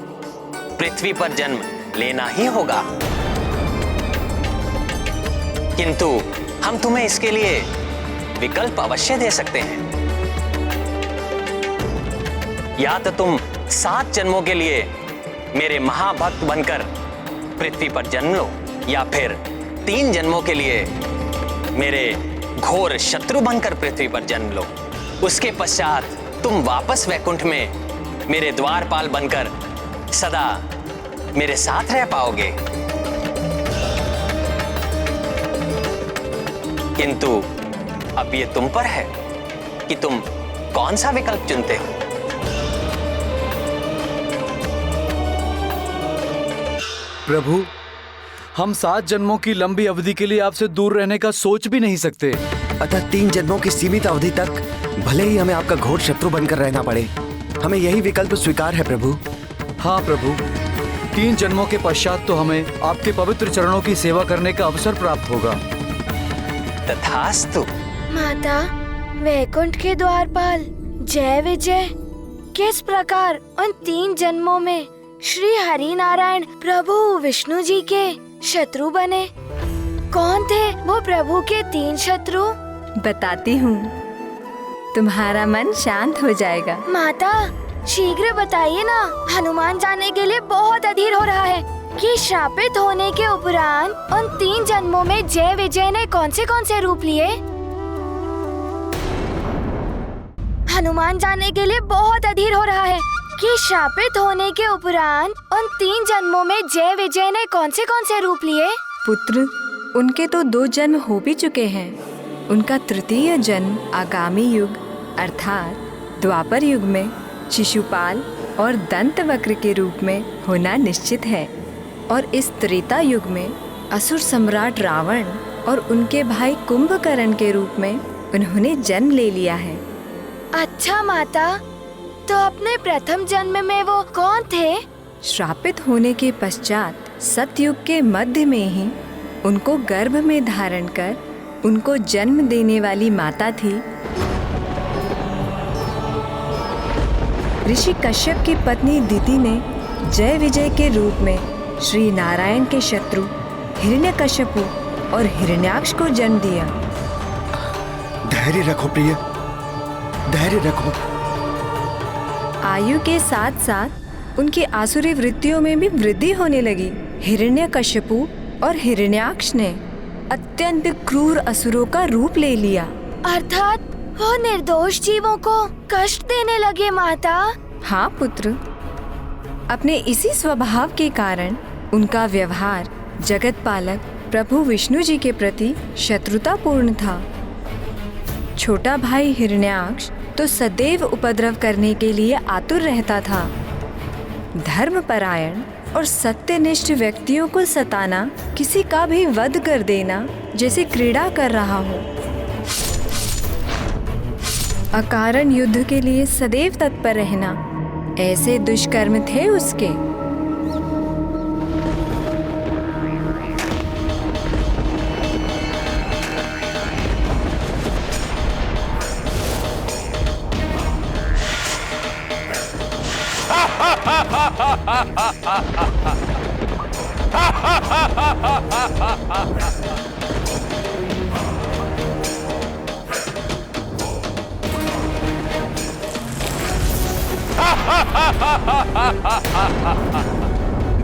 पृथ्वी पर जन्म लेना ही होगा, किंतु हम तुम्हें इसके लिए विकल्प अवश्य दे सकते हैं। या तो तुम 7 जन्मों के लिए मेरे महाभक्त बनकर पृथ्वी पर जन्म लो, या फिर 3 जन्मों के लिए मेरे घोर शत्रु बनकर पृथ्वी पर जन्म लो। उसके पश्चात तुम वापस वैकुंठ में मेरे द्वारपाल बनकर सदा मेरे साथ रह पाओगे। किंतु अब ये तुम पर है कि तुम कौन सा विकल्प चुनते हो। प्रभु, हम 7 जन्मों की लंबी अवधि के लिए आपसे दूर रहने का सोच भी नहीं सकते। अतः 3 जन्मों की सीमित अवधि तक भले ही हमें आपका घोर शत्रु बनकर रहना पड़े, हमें यही विकल्प स्वीकार है प्रभु। हाँ प्रभु, 3 जन्मों के पश्चात तो हमें आपके पवित्र चरणों की सेवा करने का अवसर प्राप्त होगा। तथास्तु। माता, वैकुंठ के द्वारपाल जय विजय किस प्रकार उन 3 जन्मों में श्री हरि नारायण प्रभु विष्णु जी के शत्रु बने? कौन थे वो प्रभु के 3 शत्रु? बताती हूँ, तुम्हारा मन शांत हो जाएगा। माता, शीघ्र बताइए ना। हनुमान जाने के लिए बहुत अधीर हो रहा है कि श्रापित होने के उपरांत उन 3 जन्मों में जय विजय ने कौन से रूप लिए? हनुमान जाने के लिए बहुत अधीर हो रहा है कि शापित होने के उपरांत उन 3 जन्मों में जय विजय ने कौन से रूप लिए। पुत्र, उनके तो 2 जन्म हो भी चुके हैं। उनका तृतीय जन्म आगामी युग अर्थात द्वापर युग में शिशुपाल और दंतवक्र के रूप में होना निश्चित है, और इस त्रेता युग में असुर सम्राट रावण और उनके भाई कुंभकर्ण के रूप में उन्होंने जन्म ले लिया है। अच्छा माता, तो अपने प्रथम जन्म में वो कौन थे? श्रापित होने के पश्चात सतयुग के मध्य में ही उनको गर्भ में धारण कर उनको जन्म देने वाली माता थी ऋषि कश्यप की पत्नी दिति ने जय विजय के रूप में श्री नारायण के शत्रु हिरण्यकश्यपु और हिरण्याक्ष को जन्म दिया। धैर्य रखो प्रिय, धैर्य रखो। आयु के साथ साथ उनकी आसुरी वृत्तियों में भी वृद्धि होने लगी। हिरण्यकश्यपु और हिरण्याक्ष ने अत्यंत क्रूर असुरों का रूप ले लिया, अर्थात वो निर्दोष जीवों को कष्ट देने लगे माता। हाँ पुत्र, अपने इसी स्वभाव के कारण उनका व्यवहार जगत पालक प्रभु विष्णु जी के प्रति शत्रुतापूर्ण था। छोटा भाई हिरण्याक्ष तो सदैव उपद्रव करने के लिए आतुर रहता था। धर्मपरायण और सत्यनिष्ठ व्यक्तियों को सताना, किसी का भी वध कर देना जैसे क्रीड़ा कर रहा हो। अकारण युद्ध के लिए सदैव तत्पर रहना, ऐसे दुष्कर्म थे उसके।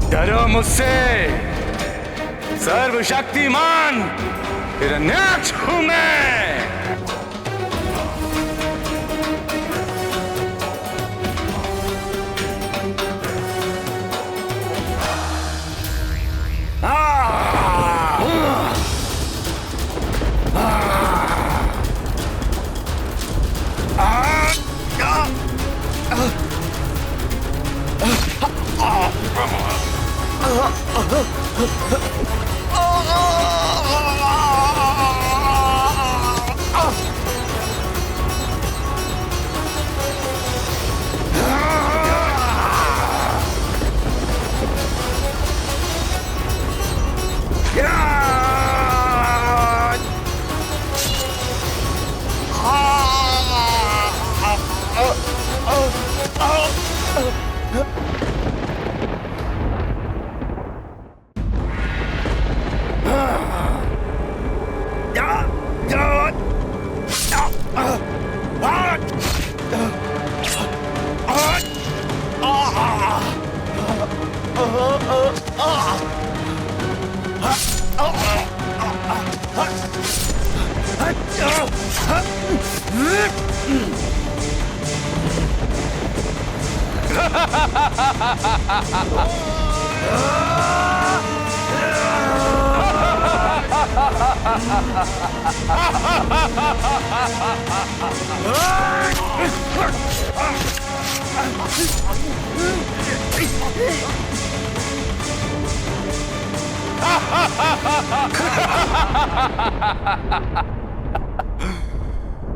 डरो मुझसे, सर्वशक्तिमान हिरण्याक्ष हूं मैं।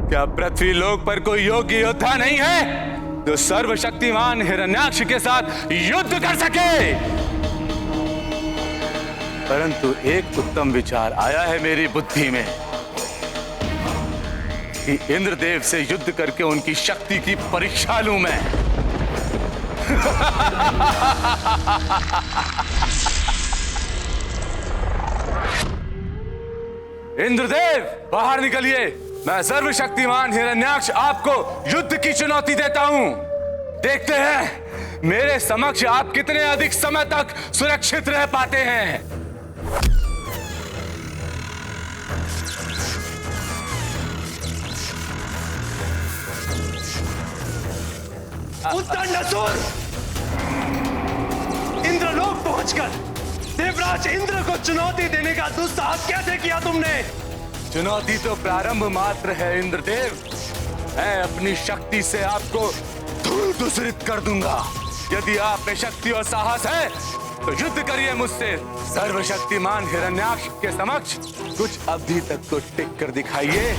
क्या पृथ्वी लोक पर कोई योग्य योद्धा नहीं है जो सर्वशक्तिमान हिरण्याक्ष के साथ युद्ध कर सके? परंतु एक उत्तम विचार आया है मेरी बुद्धि में कि इंद्रदेव से युद्ध करके उनकी शक्ति की परीक्षा लूं मैं। इंद्रदेव बाहर निकलिए, मैं सर्वशक्तिमान हिरण्याक्ष आपको युद्ध की चुनौती देता हूं। देखते हैं मेरे समक्ष आप कितने अधिक समय तक सुरक्षित रह पाते हैं। उद्दंड असुर! इंद्रलोक पहुंचकर देवराज इंद्र को चुनौती देने का दुस्साहस कैसे किया तुमने? चुनौती तो प्रारंभ मात्र है इंद्रदेव। मैं अपनी शक्ति से आपको धूल दूसरित कर दूंगा। यदि आप में शक्ति और साहस है तो युद्ध करिए मुझसे। सर्वशक्तिमान हिरण्याक्ष के समक्ष कुछ अवधि तक को टिक कर दिखाइए।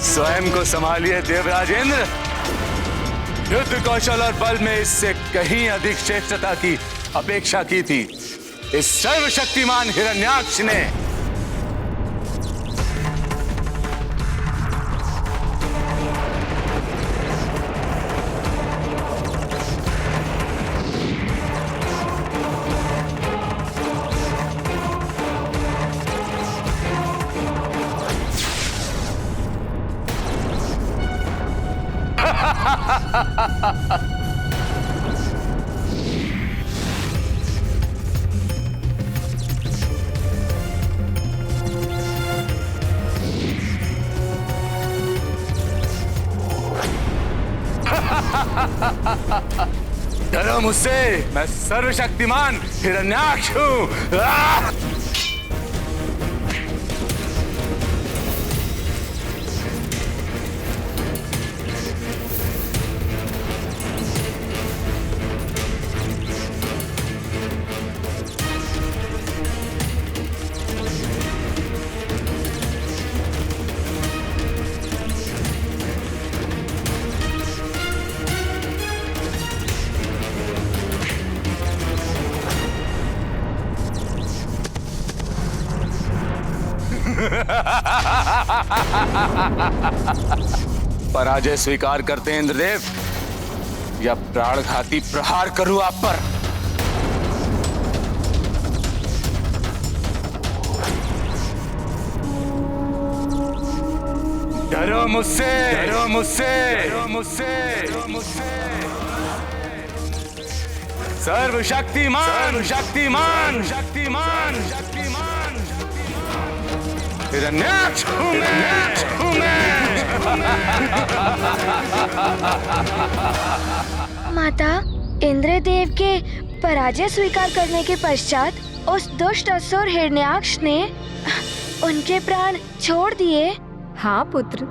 स्वयं को संभालिए देवराज इंद्र। युद्ध कौशल और बल में इससे कहीं अधिक श्रेष्ठता की अपेक्षा की थी इस सर्वशक्तिमान हिरण्याक्ष ने। डरो मुझसे, मैं सर्वशक्तिमान हिरण्याक्ष हूं। पराजय स्वीकार करते हैं इंद्रदेव, या प्राणघाती प्रहार करूं आप पर? डरो मुझसे, डरो मुझसे, डरो मुझसे, डरो मुझसे। सर्वशक्तिमान, शक्तिमान, शक्तिमान, शक्तिमान हिरण्याक्ष हूं मैं। माता, इंद्रदेव के पराजय स्वीकार करने के पश्चात उस दुष्ट असुर हिरण्याक्ष ने उनके प्राण छोड़ दिए। हाँ पुत्र,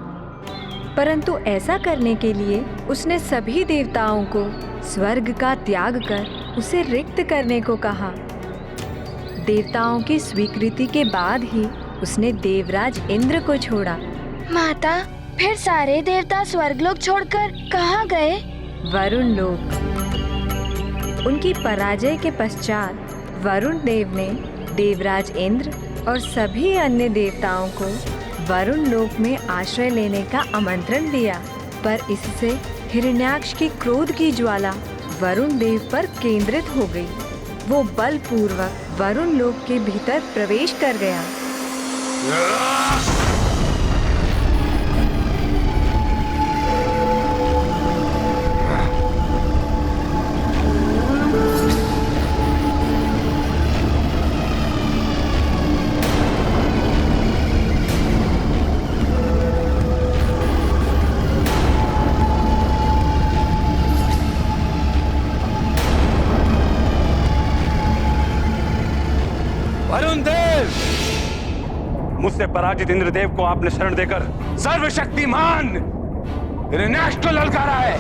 परंतु ऐसा करने के लिए उसने सभी देवताओं को स्वर्ग का त्याग कर उसे रिक्त करने को कहा। देवताओं की स्वीकृति के बाद ही उसने देवराज इंद्र को छोड़ा। माता, फिर सारे देवता स्वर्गलोक छोड़कर कहाँ गए? वरुण लोक। उनकी पराजय के पश्चात वरुण देव ने देवराज इंद्र और सभी अन्य देवताओं को वरुण लोक में आश्रय लेने का आमंत्रण दिया, पर इससे हिरण्याक्ष की क्रोध की ज्वाला वरुण देव पर केंद्रित हो गई। वो बलपूर्वक वरुण लोक के भीतर प्रवेश कर गया। वरुण देव, मुझसे पराजित इंद्रदेव को आपने शरण देकर सर्वशक्तिमान हिरण्याक्ष को ललकारा है,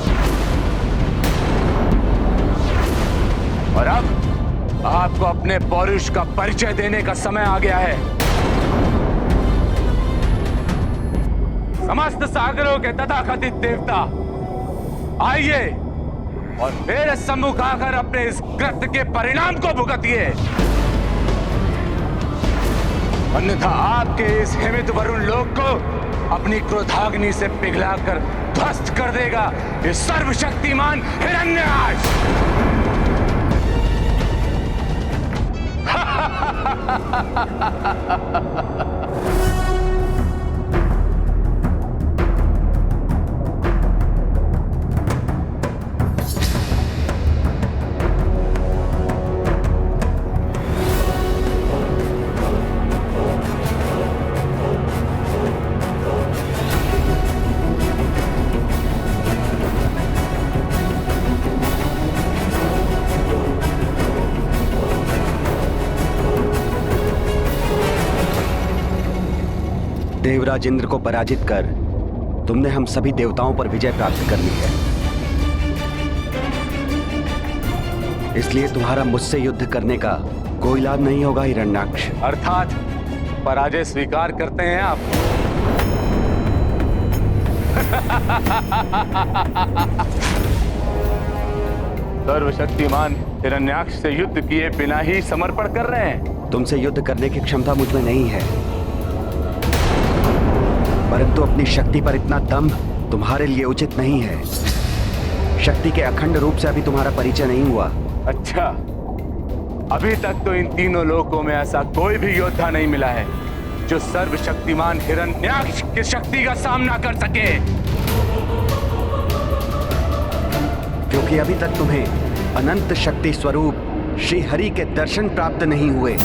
और अब आपको अपने पौरुष का परिचय देने का समय आ गया है। समस्त सागरों के तथाकथित देवता, आइए और मेरे सम्मुख आकर अपने इस कृत्य के परिणाम को भुगतिए, अन्यथा आपके इस हिमित वरुण लोक को अपनी क्रोधाग्नि से पिघलाकर ध्वस्त कर देगा ये सर्वशक्तिमान हिरण्याक्ष। देवराज इंद्र को पराजित कर तुमने हम सभी देवताओं पर विजय प्राप्त कर ली है। इसलिए तुम्हारा मुझसे युद्ध करने का कोई लाभ नहीं होगा हिरण्याक्ष। अर्थात पराजय स्वीकार करते हैं आप? सर्वशक्तिमान हिरण्याक्ष से युद्ध किए बिना ही समर्पण कर रहे हैं? तुमसे युद्ध करने की क्षमता मुझ में नहीं है, परंतु अपनी शक्ति पर इतना दम तुम्हारे लिए उचित नहीं है। शक्ति के अखंड रूप से अभी तुम्हारा परिचय नहीं हुआ। अच्छा, अभी तक तो इन तीनों लोकों में ऐसा कोई भी योद्धा नहीं मिला है जो सर्वशक्तिमान हिरण्याक्ष की शक्ति का सामना कर सके। क्योंकि अभी तक तुम्हें अनंत शक्ति स्वरूप श्री हरि के दर्शन प्राप्त नहीं हुए।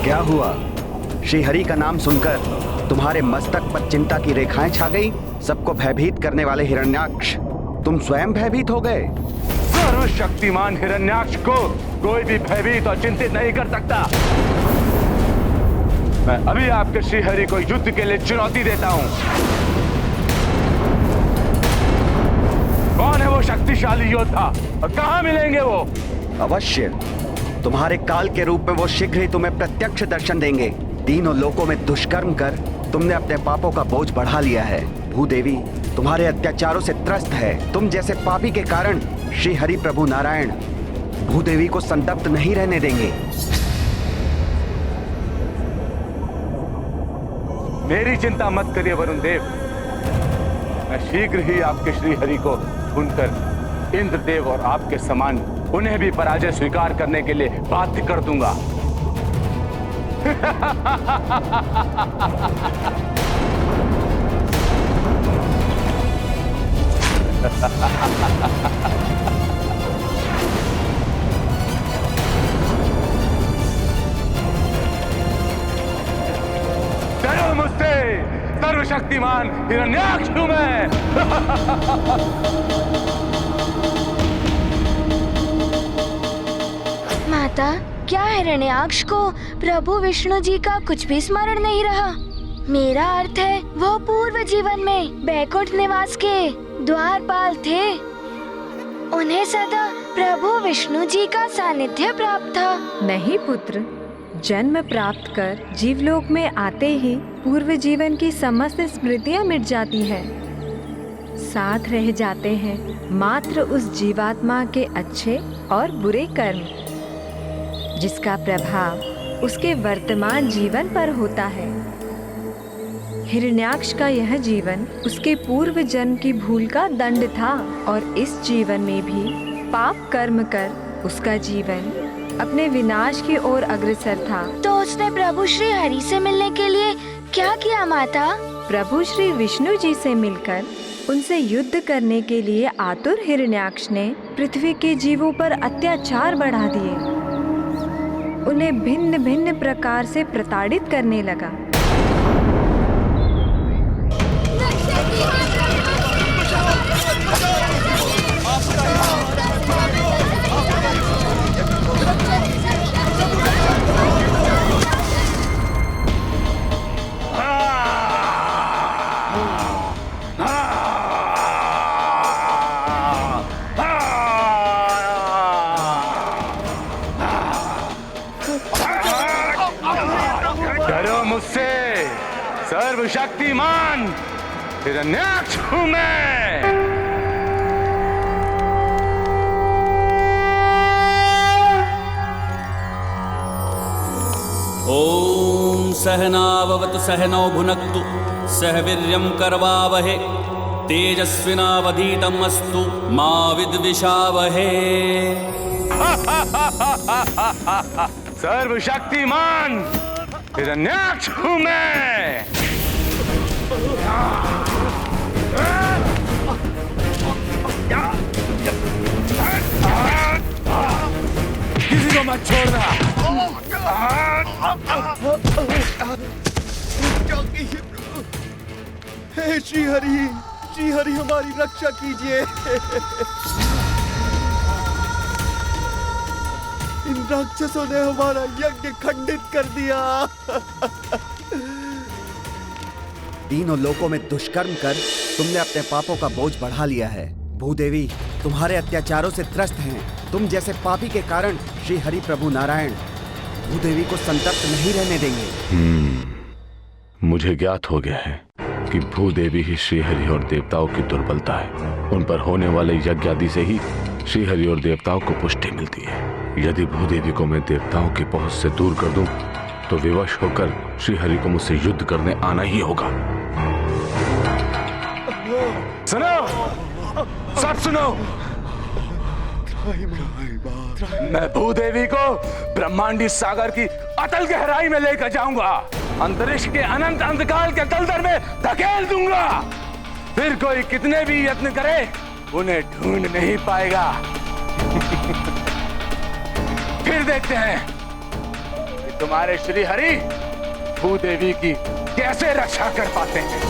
क्या हुआ? श्री हरि का नाम सुनकर तुम्हारे मस्तक पर चिंता की रेखाएं छा गई? सबको भयभीत करने वाले हिरण्याक्ष, तुम स्वयं भयभीत हो गए। सर्वशक्तिमान हिरण्याक्ष को कोई भी भयभीत और चिंतित नहीं कर सकता। मैं अभी आपके श्री हरि को युद्ध के लिए चुनौती देता हूं। कौन है वो शक्तिशाली योद्धा और कहां मिलेंगे वो? अवश्य, तुम्हारे काल के रूप में वो शीघ्र ही तुम्हें प्रत्यक्ष दर्शन देंगे। तीनों लोकों में दुष्कर्म कर तुमने अपने पापों का बोझ बढ़ा लिया है। भूदेवी तुम्हारे अत्याचारों से त्रस्त है। तुम जैसे पापी के कारण श्री हरि प्रभु नारायण भूदेवी को संतप्त नहीं रहने देंगे। मेरी चिंता मत करिए वरुण देव, मैं शीघ्र ही आपके श्री हरि को सुनकर इंद्रदेव और आपके समान उन्हें भी पराजय स्वीकार करने के लिए बाध्य कर दूंगा। डरो मुझसे, सर्वशक्तिमान हिरण्याक्ष हूं मैं। माता, क्या हिरण्याक्ष को प्रभु विष्णु जी का कुछ भी स्मरण नहीं रहा? मेरा अर्थ है वो पूर्व जीवन में बैकुंठ निवास के द्वारपाल थे। उन्हें सदा प्रभु विष्णु जी का सानिध्य प्राप्त था। नहीं पुत्र, जन्म प्राप्त कर जीवलोक में आते ही पूर्व जीवन की समस्त स्मृतियां मिट जाती है। साथ रह जाते हैं मात्र उस जीवात्मा के अच्छे और बुरे कर्म, जिसका प्रभाव उसके वर्तमान जीवन पर होता है। हिरण्याक्ष का यह जीवन उसके पूर्व जन्म की भूल का दंड था और इस जीवन में भी पाप कर्म कर उसका जीवन अपने विनाश की ओर अग्रसर था। तो उसने प्रभु श्री हरि से मिलने के लिए क्या किया माता? प्रभु श्री विष्णु जी से मिलकर उनसे युद्ध करने के लिए आतुर हिरण्याक्ष ने पृथ्वी के जीवों पर अत्याचार बढ़ा दिए। उन्हें भिन्न भिन्न प्रकार से प्रताड़ित करने लगा। सर्वशक्तिमान हिरण्याक्ष हूं मैं। ओम सहनाववतु सहनौ भुनक्तु सह वीर्यं करवावहे तेजस्विनावधीतमस्तु मा विद्विषावहे। सर्वशक्तिमान हिरण्याक्ष हूं मैं। किसी को मत छोड़ना। गई है प्रभु। हे श्री हरि हमारी रक्षा कीजिए। इन राक्षसों ने हमारा यज्ञ खंडित कर दिया। तीनों लोकों में दुष्कर्म कर तुमने अपने पापों का बोझ बढ़ा लिया है। भूदेवी तुम्हारे अत्याचारों से त्रस्त हैं। तुम जैसे पापी के कारण श्री हरि प्रभु नारायण भूदेवी को संतप्त नहीं रहने देंगे। मुझे ज्ञात हो गया है कि भूदेवी ही श्रीहरि और देवताओं की दुर्बलता है। उन पर होने वाले यज्ञ आदि से ही श्रीहरि और देवताओं को पुष्टि मिलती है। यदि भूदेवी को मैं देवताओं की पहुंच से दूर कर दूं, तो विवश होकर श्रीहरि को मुझसे युद्ध करने आना ही होगा। सुनो, सब सुनो। मैं भूदेवी को ब्रह्मांडी सागर की अतल गहराई में लेकर जाऊंगा। अंतरिक्ष के अनंत अंधकार के दलदल में धकेल दूंगा। फिर कोई कितने भी यत्न करे उन्हें ढूंढ नहीं पाएगा। फिर देखते हैं कि तुम्हारे श्री हरि भूदेवी की कैसे रक्षा कर पाते हैं।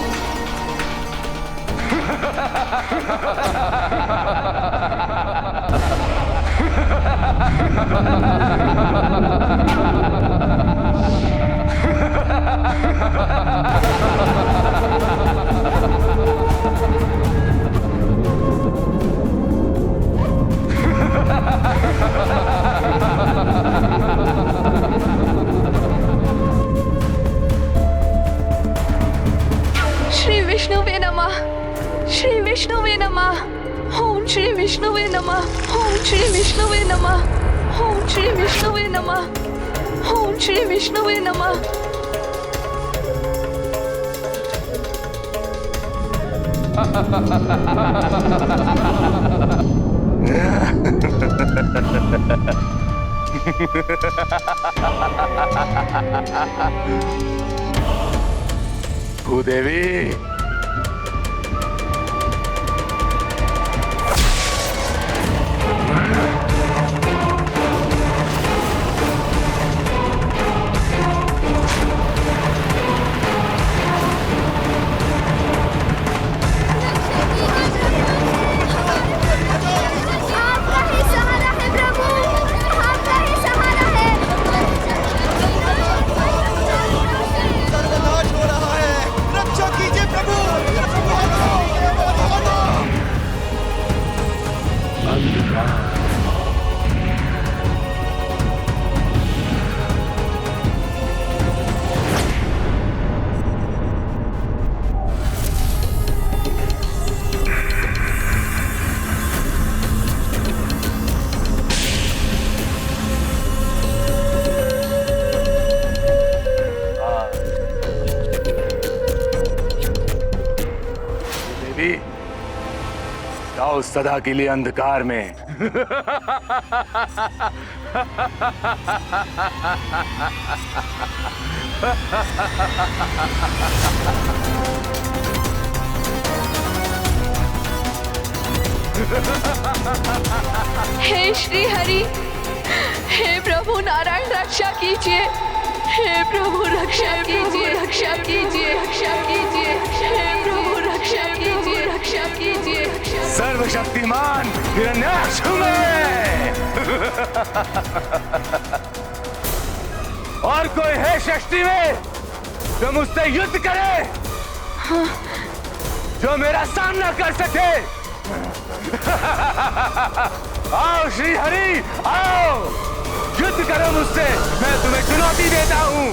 श्री विष्णुवे नमः। श्री विष्णुवे नमः। ओम श्री विष्णुवे नमः। ओम श्री विष्णुवे नमः। ओम श्री विष्णुवे नमः। ओम श्री विष्णुवे नमः। भूदेवी जाओ सदा के लिए अंधकार में। हे श्री हरि, हे प्रभु नारायण रक्षा कीजिए। हे प्रभु रक्षा कीजिए, रक्षा कीजिए, रक्षा कीजिए। हे प्रभु रक्षा कीजिए, रक्षा कीजिए। सर्वशक्तिमान हिरण्याक्ष हूं मैं। और कोई है सृष्टि में जो मुझसे युद्ध करे, जो मेरा सामना कर सके? आओ श्री हरि, आओ युद्ध करो मुझसे। मैं तुम्हें चुनौती देता हूं।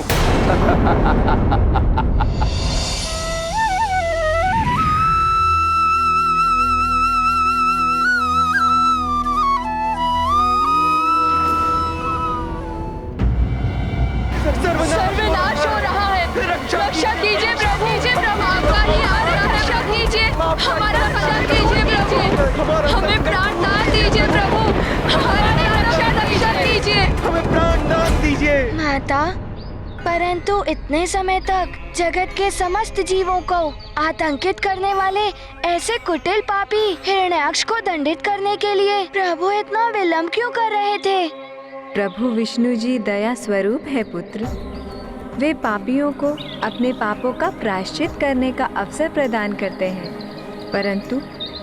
सर्वनाश हो रहा है। रक्षा कीजिए प्रभु, आपका ही आज्ञा है। रक्षा कीजिए, हमारा रक्षा कीजिए प्रभु। हमें प्राण दान दीजिए प्रभु। हमारी रक्षा कीजिए। हमें प्राण दान दीजिए माता। परंतु इतने समय तक जगत के समस्त जीवों को आतंकित करने वाले ऐसे कुटिल पापी हिरण्याक्ष को दंडित करने के लिए प्रभु इतना विलंब क्यों कर रहे थे? प्रभु विष्णु जी दया स्वरूप है पुत्र। वे पापियों को अपने पापों का प्रायश्चित करने का अवसर प्रदान करते हैं। परंतु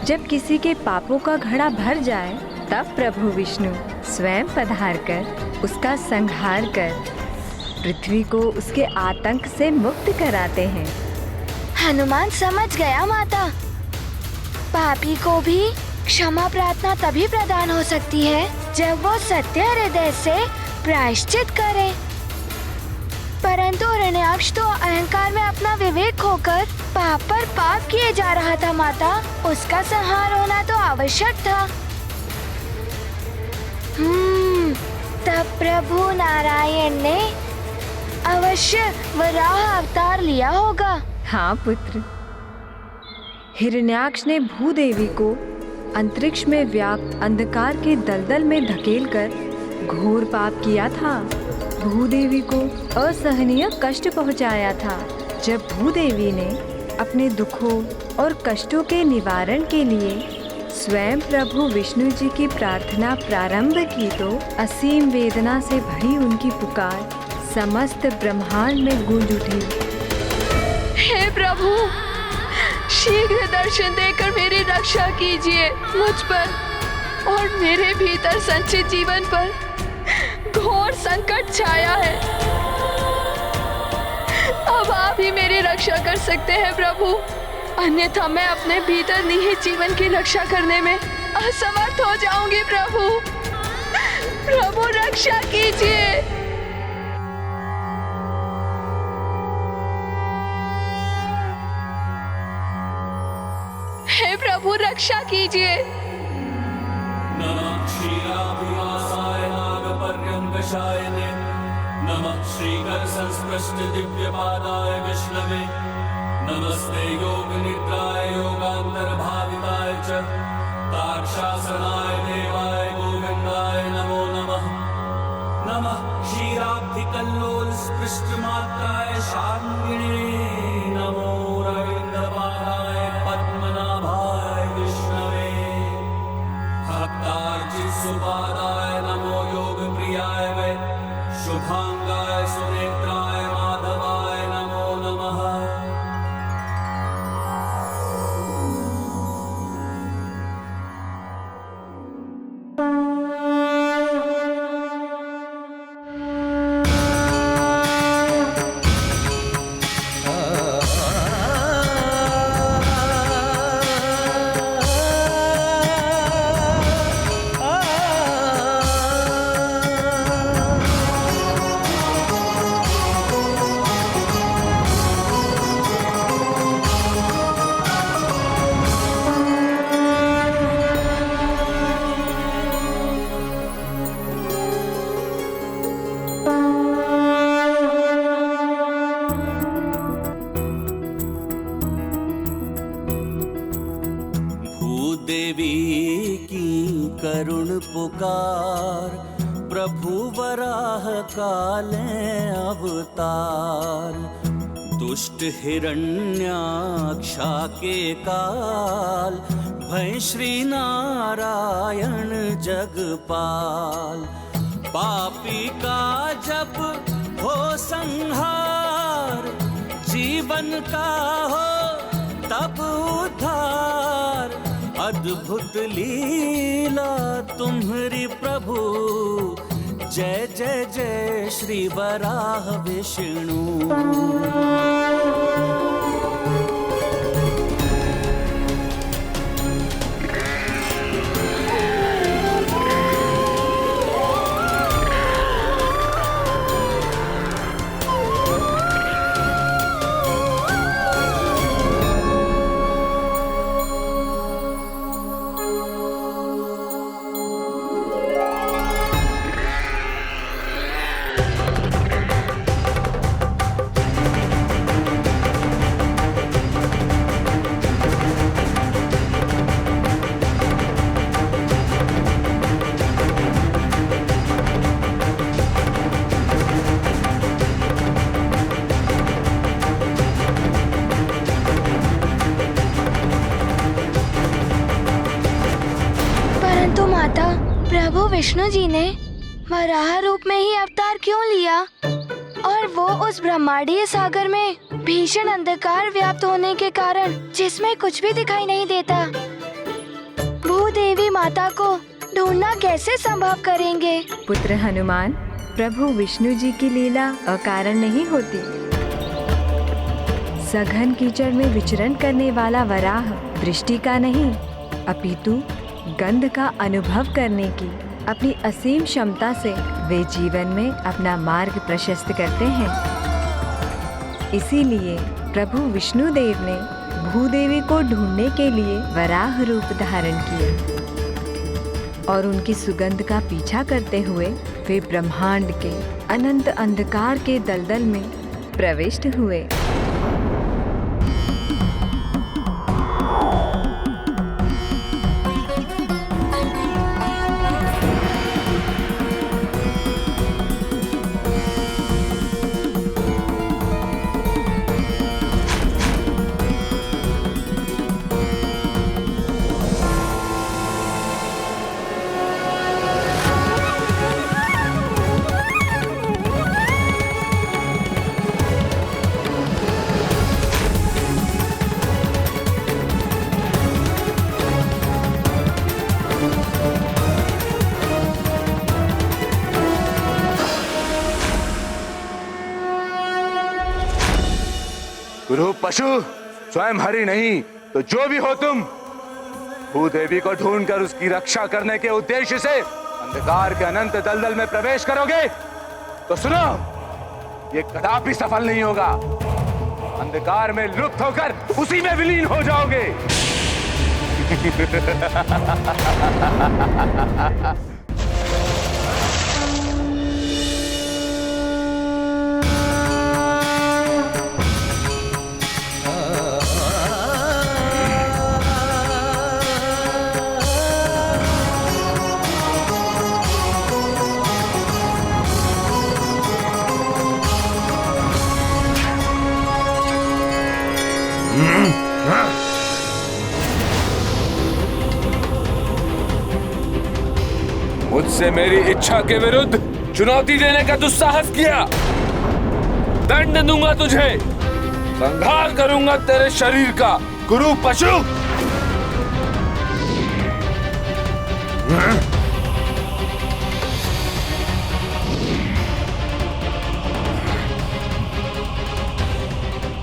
जब किसी के पापों का घड़ा भर जाए तब प्रभु विष्णु स्वयं पधार कर उसका संहार कर पृथ्वी को उसके आतंक से मुक्त कराते हैं। हनुमान समझ गया माता। पापी को भी क्षमा प्रार्थना तभी प्रदान हो सकती है जब वो सत्य हृदय से प्रायश्चित करे। परंतु हिरण्याक्ष तो अहंकार में अपना विवेक खोकर पाप पर पाप किए जा रहा था माता। उसका संहार होना तो आवश्यक था। तब प्रभु नारायण ने अवश्य वराह अवतार लिया होगा। हाँ पुत्र, हिरण्याक्ष ने भूदेवी को अंतरिक्ष में व्याप्त अंधकार के दलदल में धकेलकर घोर पाप किया था। भूदेवी को असहनीय कष्ट पहुंचाया था। जब भूदेवी ने अपने दुखों और कष्टों के निवारण के लिए स्वयं प्रभु विष्णु जी की प्रार्थना प्रारंभ की तो असीम वेदना से भरी उनकी पुकार समस्त ब्रह्मांड में गूंज उठी। हे प्रभु, शीघ्र दर्शन देकर मेरी रक्षा कीजिए। मुझ पर और मेरे भीतर संचित जीवन पर घोर संकट छाया है। अब आप ही मेरी रक्षा कर सकते हैं प्रभु, अन्यथा मैं अपने भीतर निहित जीवन की रक्षा करने में असमर्थ हो जाऊंगी। प्रभु, प्रभु रक्षा कीजिए। हे प्रभु रक्षा कीजिए। नमः क्षीराभिवासाय नागपर्यङ्कशायने नमः श्रीकर संस्पृष्ट दिव्यपादाय विष्णवे नमस्ते योग निद्राय योगांतर्भाविताय च ताक्षासनाय देवाय गोविंदाय नमो नमः। नमः क्षीराब्धिकल्लोल स्पृष्ट मात्राय शार्ङ्गिणे नमो रविन्द्रपादाय पद्मनाभाय विष्णवे भक्तार्चित सुपादाय नमो योग प्रियाय वै शुभांगाय सुनेत्राय माधवाय नमो नमः। देवी की करुण पुकार प्रभु वराह काले अवतार दुष्ट हिरण्याक्षा के काल भय श्री नारायण जगपाल। पापी का जब हो संहार जीवन का हो तब उद्धार। अद्भुत लीला तुम्हारी प्रभु जय जय जय श्री वराह विष्णु। प्रभु विष्णु जी ने वराह रूप में ही अवतार क्यों लिया? और वो उस ब्रह्मांडीय सागर में भीषण अंधकार व्याप्त होने के कारण जिसमें कुछ भी दिखाई नहीं देता। भूदेवी माता को ढूंढना कैसे संभव करेंगे? पुत्र हनुमान, प्रभु विष्णु जी की लीला अकारण नहीं होती। सघन कीचड़ में विचरण करने वाला वराह दृष्टि का नहीं, अपितु गंध का अनुभव करने की अपनी असीम क्षमता से वे जीवन में अपना मार्ग प्रशस्त करते हैं। इसीलिए प्रभु विष्णु देव ने भूदेवी को ढूंढने के लिए वराह रूप धारण किया और उनकी सुगंध का पीछा करते हुए वे ब्रह्मांड के अनंत अंधकार के दलदल में प्रविष्ट हुए। गुरु पशु स्वयं हरि नहीं तो जो भी हो तुम, भूदेवी को ढूंढकर उसकी रक्षा करने के उद्देश्य से अंधकार के अनंत दलदल में प्रवेश करोगे तो सुनो, ये कदापि सफल नहीं होगा। अंधकार में लुप्त होकर उसी में विलीन हो जाओगे। मुझसे मेरी इच्छा के विरुद्ध चुनौती देने का दुस्साहस किया, दंड दूंगा तुझे, संहार करूंगा तेरे शरीर का गुरु पशु।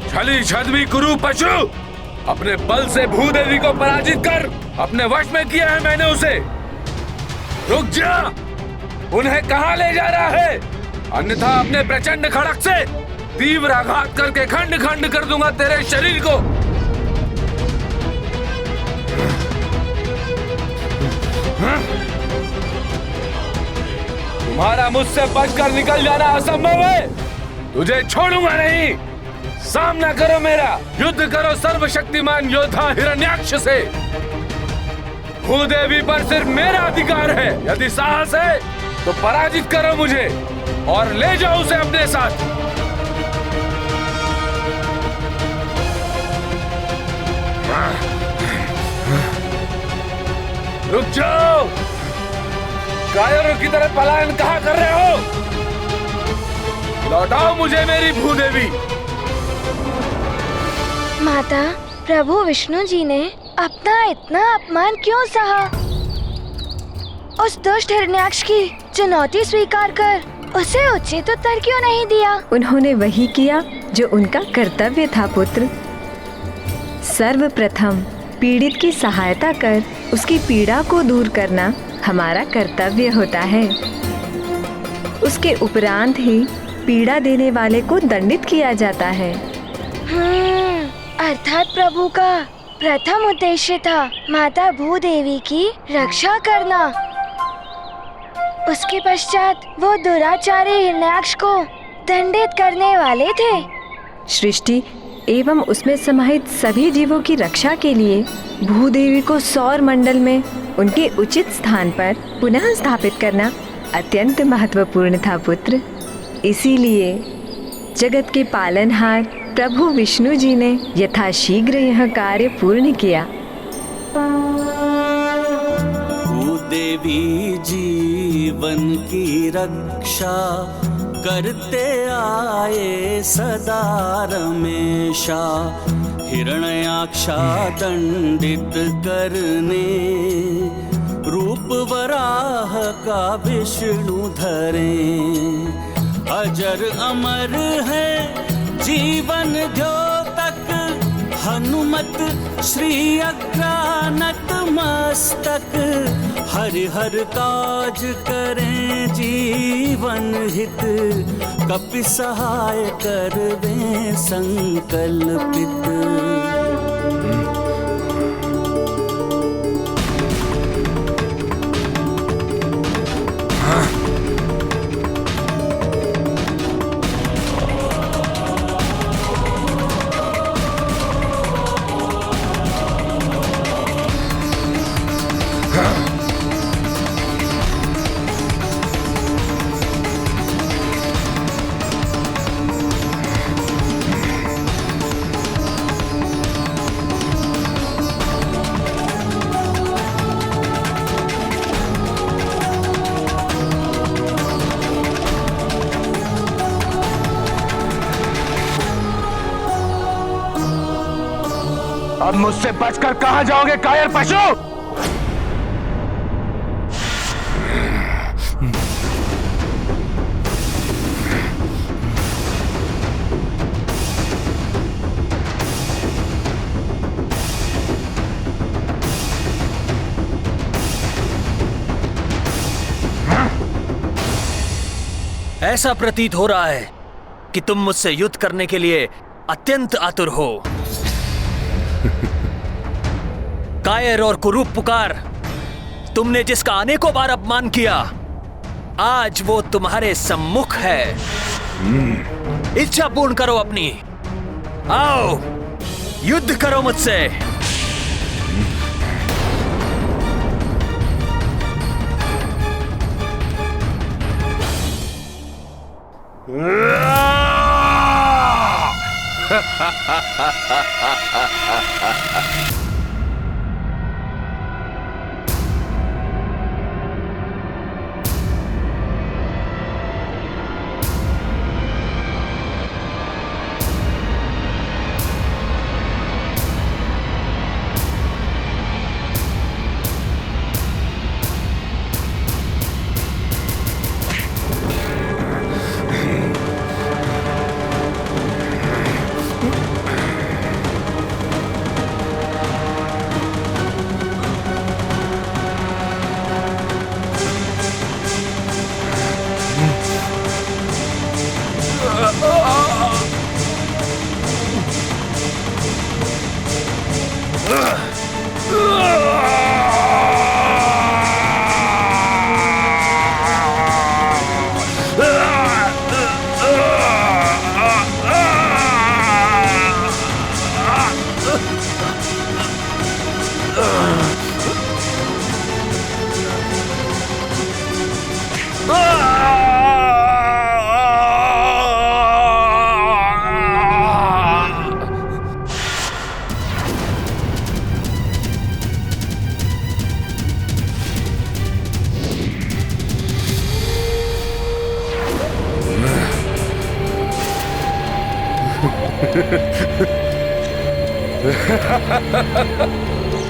छली छद्मी गुरु पशु, अपने बल से भूदेवी को पराजित कर अपने वश में किया है मैंने उसे। रुक जा, उन्हें कहां ले जा रहा है? अन्यथा अपने प्रचंड खड़क से तीव्र आघात करके खंड खंड कर दूंगा तेरे शरीर को। तुम्हारा मुझसे बचकर निकल जाना असंभव है, तुझे छोड़ूंगा नहीं। सामना करो मेरा, युद्ध करो सर्वशक्तिमान योद्धा हिरण्याक्ष से। भूदेवी पर सिर्फ मेरा अधिकार है, यदि साहस है तो पराजित करो मुझे और ले जाओ उसे अपने साथ। रुक जाओ, कायरों की तरह पलायन कहाँ कर रहे हो? लौटाओ मुझे मेरी भूदेवी। माता, प्रभु विष्णु जी ने अपना इतना अपमान क्यों सहा? उस दुष्ट हिरण्याक्ष की चुनौती स्वीकार कर उसे उचित उत्तर क्यों नहीं दिया? उन्होंने वही किया जो उनका कर्तव्य था पुत्र। सर्वप्रथम पीड़ित की सहायता कर उसकी पीड़ा को दूर करना हमारा कर्तव्य होता है। उसके उपरांत ही पीड़ा देने वाले को दंडित किया जाता है। अर्थात प्रभु का प्रथम उद्देश्य था माता भूदेवी की रक्षा करना। उसके पश्चात वो दुराचारी हिरण्याक्ष को दंडित करने वाले थे। सृष्टि एवं उसमें समाहित सभी जीवों की रक्षा के लिए भूदेवी को सौर मंडल में उनके उचित स्थान पर पुनः स्थापित करना अत्यंत महत्वपूर्ण था पुत्र। इसीलिए जगत के पालनहार प्रभु विष्णु जी ने यथाशीघ्र यह कार्य पूर्ण किया। भूदेवी जीवन की रक्षा करते आए सदा रमेशा, हिरण्याक्षा दंडित करने, रूप वराह का विष्णु धरे। अजर अमर है जीवन द्योतक, हनुमत श्री अग्रानत मस्तक। हरिहर काज करें जीवन हित, कपि सहाय करवे संकल्पित। अब मुझसे बचकर कहां जाओगे कायर पशु? ऐसा प्रतीत हो रहा है कि तुम मुझसे युद्ध करने के लिए अत्यंत आतुर हो। कायर और कुरूप पुकार, तुमने जिसका अनेकों बार अपमान किया, आज वो तुम्हारे सम्मुख है। इच्छा पूर्ण करो अपनी, आओ युद्ध करो मुझसे।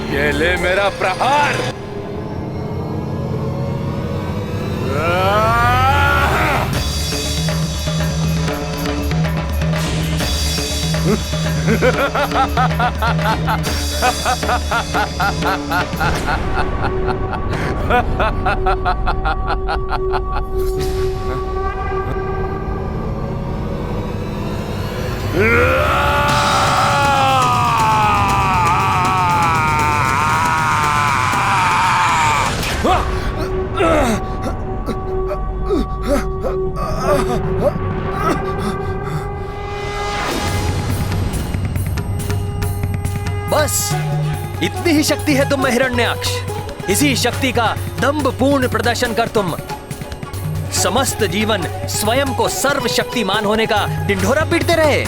ये ले मेरा प्रहार। बस इतनी ही शक्ति है तुम में हिरण्याक्ष। इसी शक्ति का दंभपूर्ण प्रदर्शन कर तुम समस्त जीवन स्वयं को सर्वशक्तिमान होने का ढिंढोरा पीटते रहे।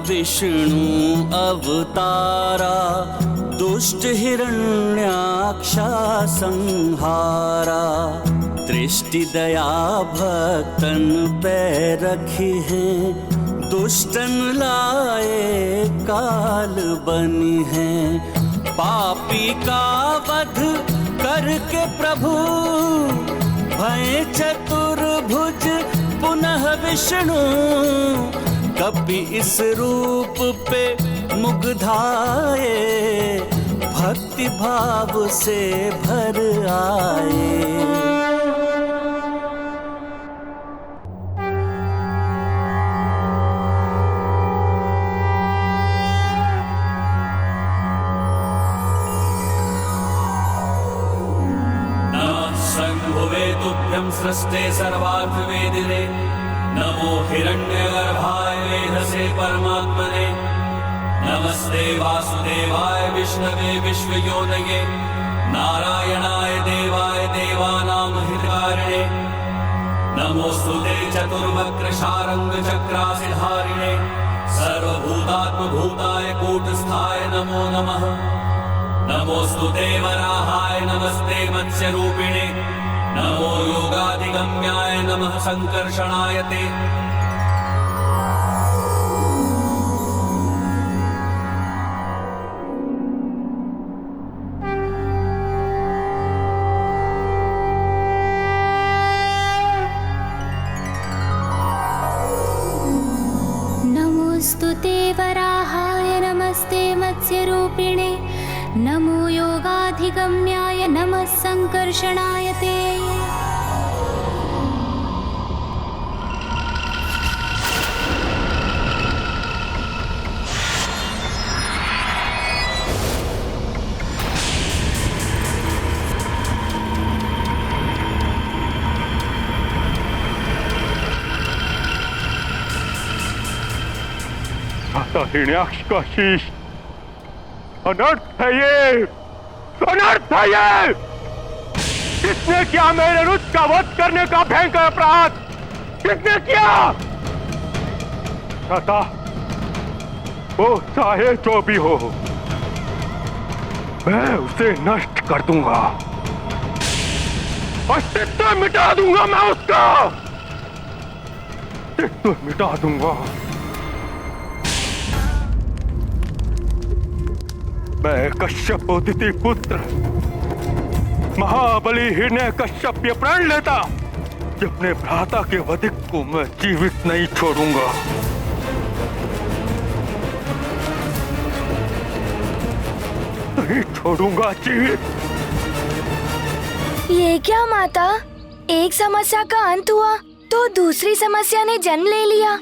विष्णु अवतारा दुष्ट हिरण्याक्षा संहारा दृष्टि दया भक्तन पे रखी है दुष्टन लाए काल बनी है पापी का वध करके प्रभु भय चतुर्भुज पुनः विष्णु कभी इस रूप पे मुग्धाए भक्ति भाव से भर आए। शंभुवे तुभ्यं सृष्टे सर्वार्थ वेदिने नमो हिरण्यगर्भाय वेधसे परमात्मने नमस्ते वासुदेवाय विष्णवे विश्वयोनये नारायणाय देवाय देवानां हितकारिणे नमोस्तुते चतुर्वक्र शारंग चक्रासिधारिणे सर्वभूतात्मभूताय कूटस्थाय नमो नमः नमोस्तुते वराहाय नमस्ते मत्स्यरूपिणे नमो योगाधिगम्याय नमः संकर्षणाय ते नमोस्तुते वराहाय नमस्ते मत्स्यरूपिणे नमो योगाधिगम्याय नमः संकर्षणाय ते हिरण्याक्ष का शीश अनर्थ है ये, अनर्थ है ये। किसने किया मेरे रुच का वध करने का भयंकर अपराध? किसने किया? कहता वो चाहे जो भी हो मैं उसे नष्ट कर दूंगा, अस्तित्व मिटा दूंगा, मैं उसका अस्तित्व मिटा दूंगा। मैं कश्यप उदिति पुत्र महाबली हिरण्यकश्यप ये प्रण लेता कि अपने भ्राता के वधिक को मैं जीवित नहीं छोड़ूंगा। नहीं छोड़ूंगा जीवित। ये क्या माता, एक समस्या का अंत हुआ तो दूसरी समस्या ने जन्म ले लिया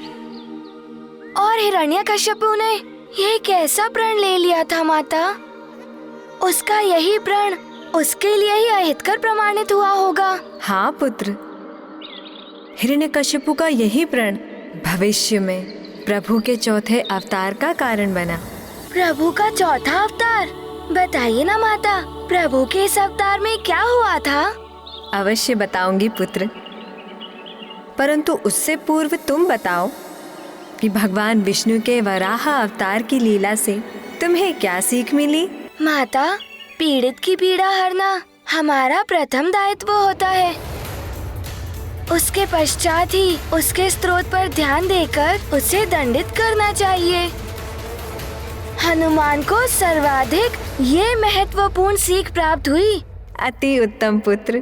और हिरण्यकश्यपु ने ये कैसा प्रण ले लिया था माता? उसका यही प्रण उसके लिए ही अहितकर प्रमाणित हुआ होगा। हाँ पुत्र, हिरण्यकश्यपु का यही प्रण भविष्य में प्रभु के चौथे अवतार का कारण बना। प्रभु का चौथा अवतार? बताइए ना माता, प्रभु के इस अवतार में क्या हुआ था? अवश्य बताऊंगी पुत्र, परंतु उससे पूर्व तुम बताओ कि भगवान विष्णु के वराह अवतार की लीला से तुम्हें क्या सीख मिली? माता, पीड़ित की पीड़ा हरना हमारा प्रथम दायित्व होता है। उसके पश्चात ही उसके स्रोत पर ध्यान देकर उसे दंडित करना चाहिए। हनुमान को सर्वाधिक ये महत्वपूर्ण सीख प्राप्त हुई। अति उत्तम पुत्र।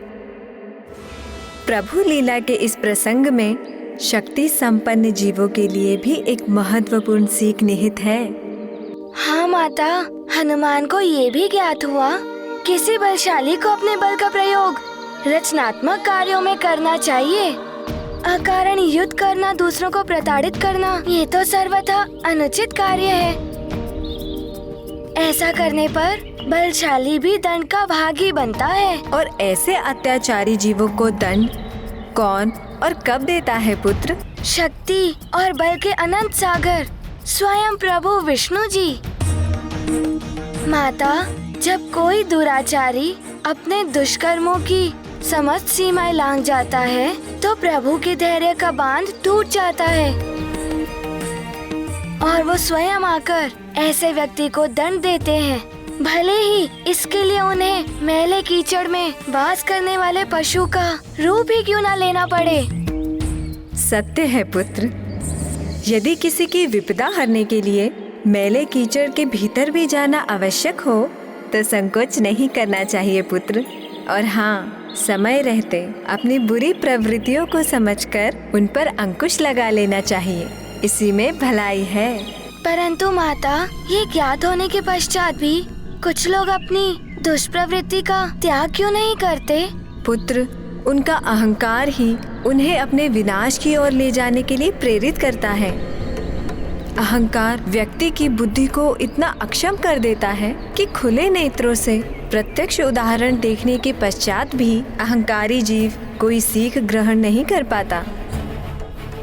प्रभु लीला के इस प्रसंग में शक्ति संपन्न जीवों के लिए भी एक महत्वपूर्ण सीख निहित है। हाँ माता, हनुमान को ये भी ज्ञात हुआ किसी बलशाली को अपने बल का प्रयोग रचनात्मक कार्यों में करना चाहिए। अकारण युद्ध करना, दूसरों को प्रताड़ित करना, ये तो सर्वथा अनुचित कार्य है। ऐसा करने पर बलशाली भी दंड का भागी बनता है। और ऐसे अत्याचारी जीवों को दंड कौन और कब देता है पुत्र? शक्ति और बल के अनंत सागर स्वयं प्रभु विष्णु जी। माता, जब कोई दुराचारी अपने दुष्कर्मों की समस्त सीमाएं लांघ जाता है तो प्रभु के धैर्य का बांध टूट जाता है और वो स्वयं आकर ऐसे व्यक्ति को दंड देते हैं, भले ही इसके लिए उन्हें मैले कीचड़ में वास करने वाले पशु का रूप ही क्यों न लेना पड़े। सत्य है पुत्र। यदि किसी की विपदा हरने के लिए मैले कीचड़ के भीतर भी जाना आवश्यक हो तो संकोच नहीं करना चाहिए पुत्र। और हाँ, समय रहते अपनी बुरी प्रवृत्तियों को समझकर उन पर अंकुश लगा लेना चाहिए, इसी में भलाई है। परंतु माता, ये ज्ञात होने के पश्चात भी कुछ लोग अपनी दुष्प्रवृत्ति का त्याग क्यों नहीं करते? पुत्र, उनका अहंकार ही उन्हें अपने विनाश की ओर ले जाने के लिए प्रेरित करता है। अहंकार व्यक्ति की बुद्धि को इतना अक्षम कर देता है कि खुले नेत्रों से प्रत्यक्ष उदाहरण देखने के पश्चात भी अहंकारी जीव कोई सीख ग्रहण नहीं कर पाता।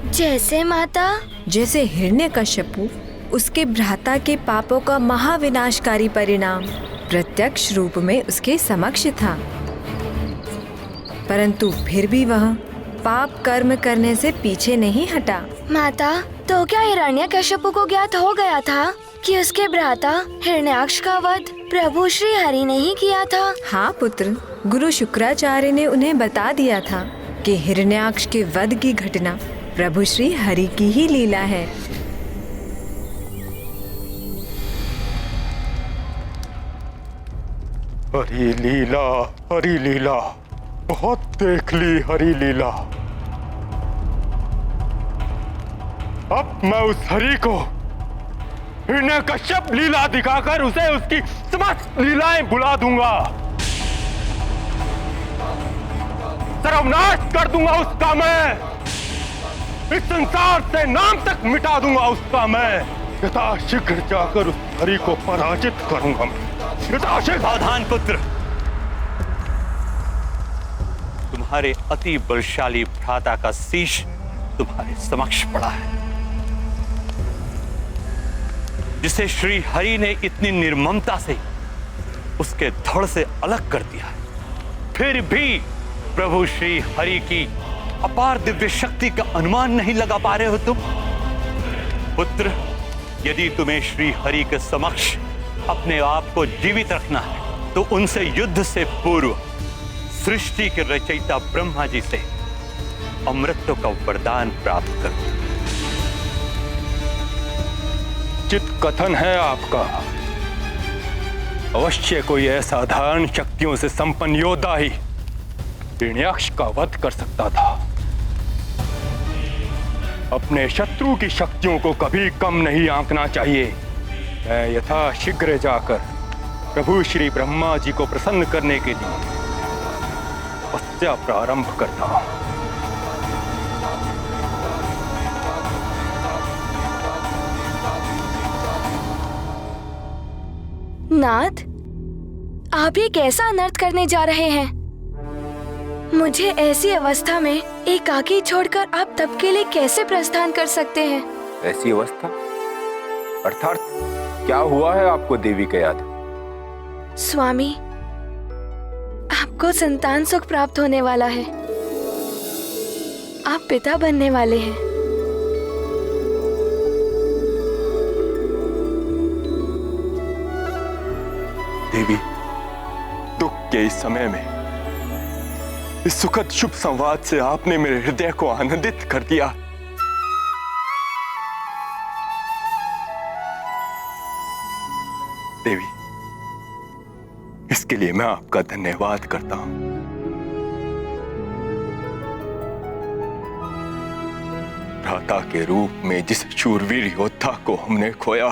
जैसे माता? जैसे हिरण्यकश्यपु, उसके भ्राता के पापों का महाविनाशकारी परिणाम प्रत्यक्ष रूप में उसके समक्ष था, परंतु फिर भी वह पाप कर्म करने से पीछे नहीं हटा। माता, तो क्या हिरण्यकश्यपु को ज्ञात हो गया था कि उसके भ्राता हिरण्याक्ष का वध प्रभु श्री हरि ने ही किया था? हाँ पुत्र, गुरु शुक्राचार्य ने उन्हें बता दिया था कि हिरण्याक्ष के वध की घटना प्रभु श्री हरि की ही लीला है। हरी लीला, हरी लीला, बहुत देख ली हरी लीला। अब मैं उस हरि को हिरण्यकश्यप लीला दिखाकर उसे उसकी समस्त लीलाएं बुला दूंगा, सर्वनाश कर दूंगा उसका मैं, इस संसार से नाम तक मिटा दूंगा उसका मैं। यथाशीघ्र जाकर उस हरि को पराजित करूंगा मैं। सावधान पुत्र, तुम्हारे अति बलशाली भ्राता का शीश तुम्हारे समक्ष पड़ा है, जिसे श्री हरि ने इतनी निर्ममता से उसके धड़ से अलग कर दिया है। फिर भी प्रभु श्री हरि की अपार दिव्य शक्ति का अनुमान नहीं लगा पा रहे हो तुम? पुत्र, यदि तुम्हें श्री हरि के समक्ष अपने आप को जीवित रखना है तो उनसे युद्ध से पूर्व सृष्टि के रचयिता ब्रह्मा जी से अमृत का वरदान प्राप्त करो। चित कथन है आपका। अवश्य कोई असाधारण शक्तियों से संपन्न योद्धा ही हिरण्याक्ष का वध कर सकता था। अपने शत्रु की शक्तियों को कभी कम नहीं आंकना चाहिए। मैं यथाशीघ्र जाकर प्रभु श्री ब्रह्मा जी को प्रसन्न करने के लिए तपस्या प्रारंभ करता हूं। नाथ, आप ये कैसा अनर्थ करने जा रहे हैं? मुझे ऐसी अवस्था में एकाकी छोड़कर आप तब के लिए कैसे प्रस्थान कर सकते हैं? ऐसी अवस्था अर्थात क्या हुआ है आपको देवी के याद? स्वामी, आपको संतान सुख प्राप्त होने वाला है। आप पिता बनने वाले हैं। देवी, दुख के इस समय में इस सुखद शुभ संवाद से आपने मेरे हृदय को आनंदित कर दिया। देवी, इसके लिए मैं आपका धन्यवाद करता हूं। भ्राता के रूप में जिस शूरवीर योद्धा को हमने खोया,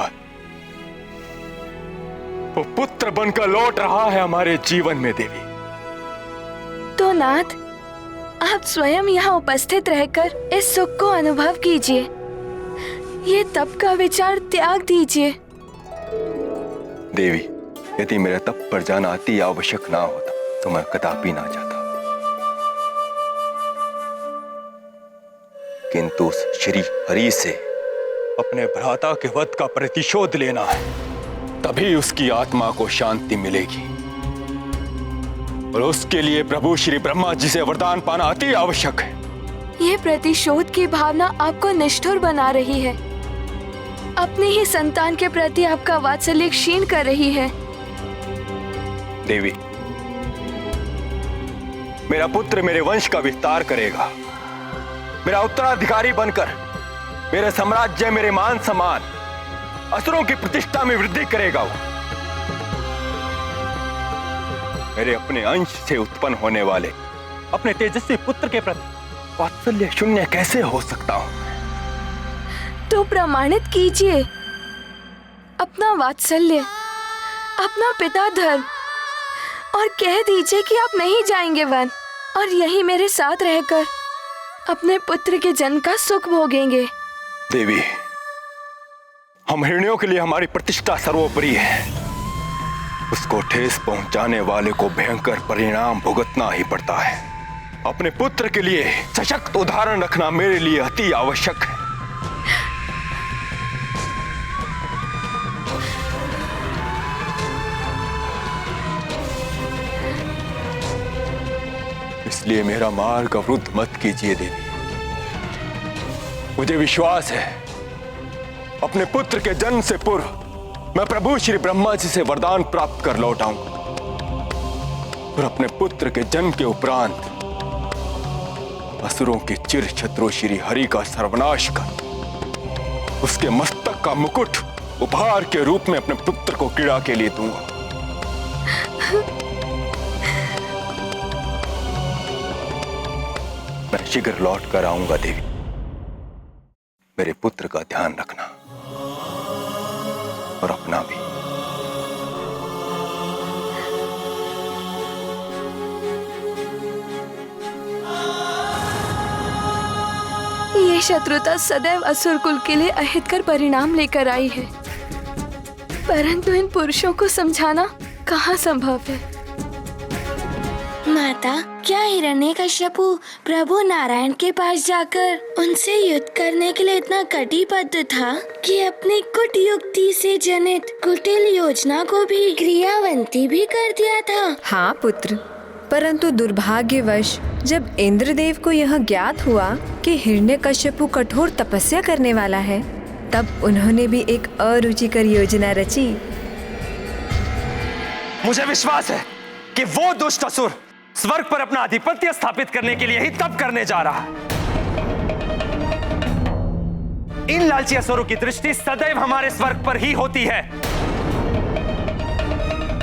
वो पुत्र बनकर लौट रहा है हमारे जीवन में। देवी, तो नाथ, आप स्वयं यहाँ उपस्थित रहकर इस सुख को अनुभव कीजिए। ये तप का विचार त्याग दीजिए। देवी, यदि मेरा तप पर जाना अति आवश्यक ना होता तो मैं कदापि ना जाता, किंतु उस श्री हरि से अपने भ्राता के वध का प्रतिशोध लेना है, तभी उसकी आत्मा को शांति मिलेगी। और उसके लिए प्रभु श्री ब्रह्मा जी से वरदान पाना अति आवश्यक है। ये प्रतिशोध की भावना आपको निष्ठुर बना रही है, अपने ही संतान के प्रति आपका वात्सल्य क्षीण कर रही है। देवी, मेरा पुत्र मेरे वंश का विस्तार करेगा, मेरा उत्तराधिकारी बनकर मेरे साम्राज्य, मेरे मान सम्मान, असुरों की प्रतिष्ठा में वृद्धि करेगा। वो मेरे अपने अंश से उत्पन्न होने वाले अपने तेजस्वी पुत्र के प्रति वात्सल्य शून्य कैसे हो सकता हूं? तो प्रमाणित कीजिए अपना वात्सल्य, अपना पिता धर्म, और कह दीजिए कि आप नहीं जाएंगे वन, और यही मेरे साथ रहकर अपने पुत्र के जन्म का सुख भोगेंगे। देवी, हम हिरण्यों के लिए हमारी प्रतिष्ठा सर्वोपरि है। उसको ठेस पहुंचाने वाले को भयंकर परिणाम भुगतना ही पड़ता है। अपने पुत्र के लिए सशक्त उदाहरण रखना मेरे लिए अति आवश्यक है। इसलिए मेरा मार्ग अवरुद्ध मत कीजिए देवी। मुझे विश्वास है अपने पुत्र के जन्म से पूर्व मैं प्रभु श्री ब्रह्मा जी से वरदान प्राप्त कर लौट आऊंगा, और अपने पुत्र के जन्म के उपरांत असुरों के चिर शत्रु श्री हरि का सर्वनाश कर उसके मस्तक का मुकुट उपहार के रूप में अपने पुत्र को क्रीड़ा के लिए दूंगा। मैं शीघ्र लौट कर आऊंगा देवी। मेरे पुत्र का ध्यान रखना और अपना भी। ये शत्रुता सदैव असुर कुल के लिए अहितकर परिणाम लेकर आई है, परंतु इन पुरुषों को समझाना कहाँ संभव है। माता, क्या हिरण्यकश्यपु प्रभु नारायण के पास जाकर उनसे युद्ध करने के लिए इतना कटिबद्ध था कि अपनी कुट युक्ति से जनित कुटिल योजना को भी क्रियावंती भी कर दिया था? हाँ पुत्र, परंतु दुर्भाग्यवश जब इंद्रदेव को यह ज्ञात हुआ कि हिरण्यकश्यपु कठोर तपस्या करने वाला है, तब उन्होंने भी एक अरुचिकर योजना रची। मुझे विश्वास है कि वो दुष्ट असुर स्वर्ग पर अपना आधिपत्य स्थापित करने के लिए ही तप करने जा रहा है। इन लालची असुरों की दृष्टि सदैव हमारे स्वर्ग पर ही होती है,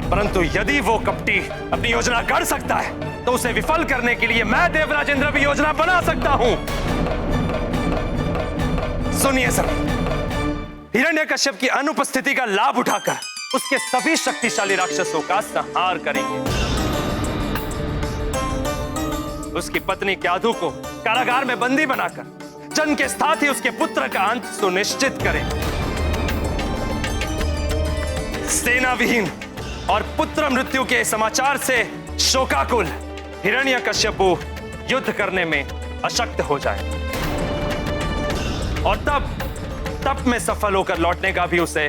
परंतु यदि वो कपटी अपनी योजना गढ़ सकता है तो उसे विफल करने के लिए मैं देवराज इंद्र भी योजना बना सकता हूं। सुनिए सब, हिरण्यकश्यप की अनुपस्थिति का लाभ उठाकर उसके सभी शक्तिशाली राक्षसों का संहार करेंगे। उसकी पत्नी क्याधु को कारागार में बंदी बनाकर जन्म के साथ ही उसके पुत्र का अंत सुनिश्चित करेंगे। सेना विहीन और पुत्र मृत्यु के समाचार से शोकाकुल हिरण्यकश्यपु युद्ध करने में अशक्त हो जाए, और तब में सफल होकर लौटने का भी उसे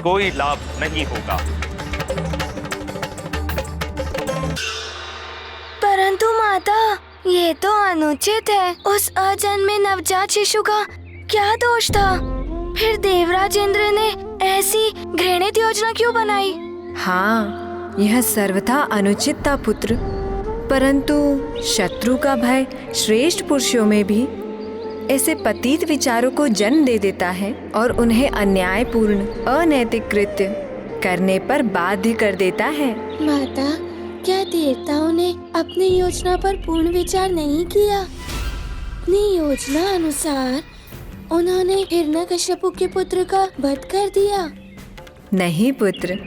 कोई लाभ नहीं होगा। परंतु माता, ये तो अनुचित है। उस अजन्मे नवजात शिशु का क्या दोष था? फिर देवराज इंद्र ने ऐसी घृणित योजना क्यों बनाई? हाँ, यह सर्वथा अनुचित था पुत्र। परंतु शत्रु का भय श्रेष्ठ पुरुषों में भी ऐसे पतित विचारों को जन्म दे देता है और उन्हें अन्यायपूर्ण अनैतिक कृत्य करने पर बाध्य कर देता है। माता, क्या देवताओं ने अपनी योजना पर पूर्ण विचार नहीं किया? अपनी योजना अनुसार उन्होंने हिरण्यकश्यप के पुत्र का वध कर दिया। नहीं पुत्र,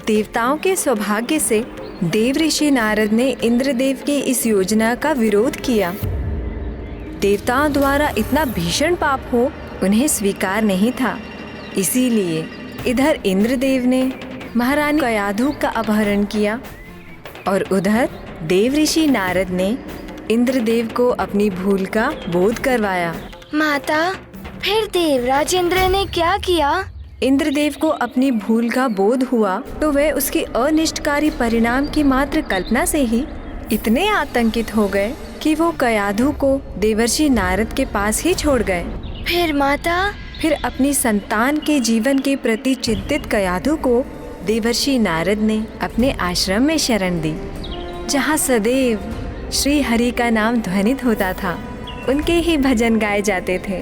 देवताओं के सौभाग्य से देव ऋषि नारद ने इंद्रदेव की इस योजना का विरोध किया। देवताओं द्वारा इतना भीषण पाप हो उन्हें स्वीकार नहीं था, इसीलिए इधर इंद्रदेव ने महारानी कयाधु का अपहरण किया और उधर देव ऋषि नारद ने इंद्रदेव को अपनी भूल का बोध करवाया। माता, फिर देवराज इंद्र ने क्या किया? इंद्रदेव को अपनी भूल का बोध हुआ तो वह उसके अनिष्टकारी परिणाम की मात्र कल्पना से ही इतने आतंकित हो गए कि वो कयाधु को देवर्षि नारद के पास ही छोड़ गए। फिर माता? फिर अपनी संतान के जीवन के प्रति चिंतित कयाधु को देवर्षि नारद ने अपने आश्रम में शरण दी, जहाँ सदैव श्री हरि का नाम ध्वनित होता था। उनके ही भजन गाए जाते थे,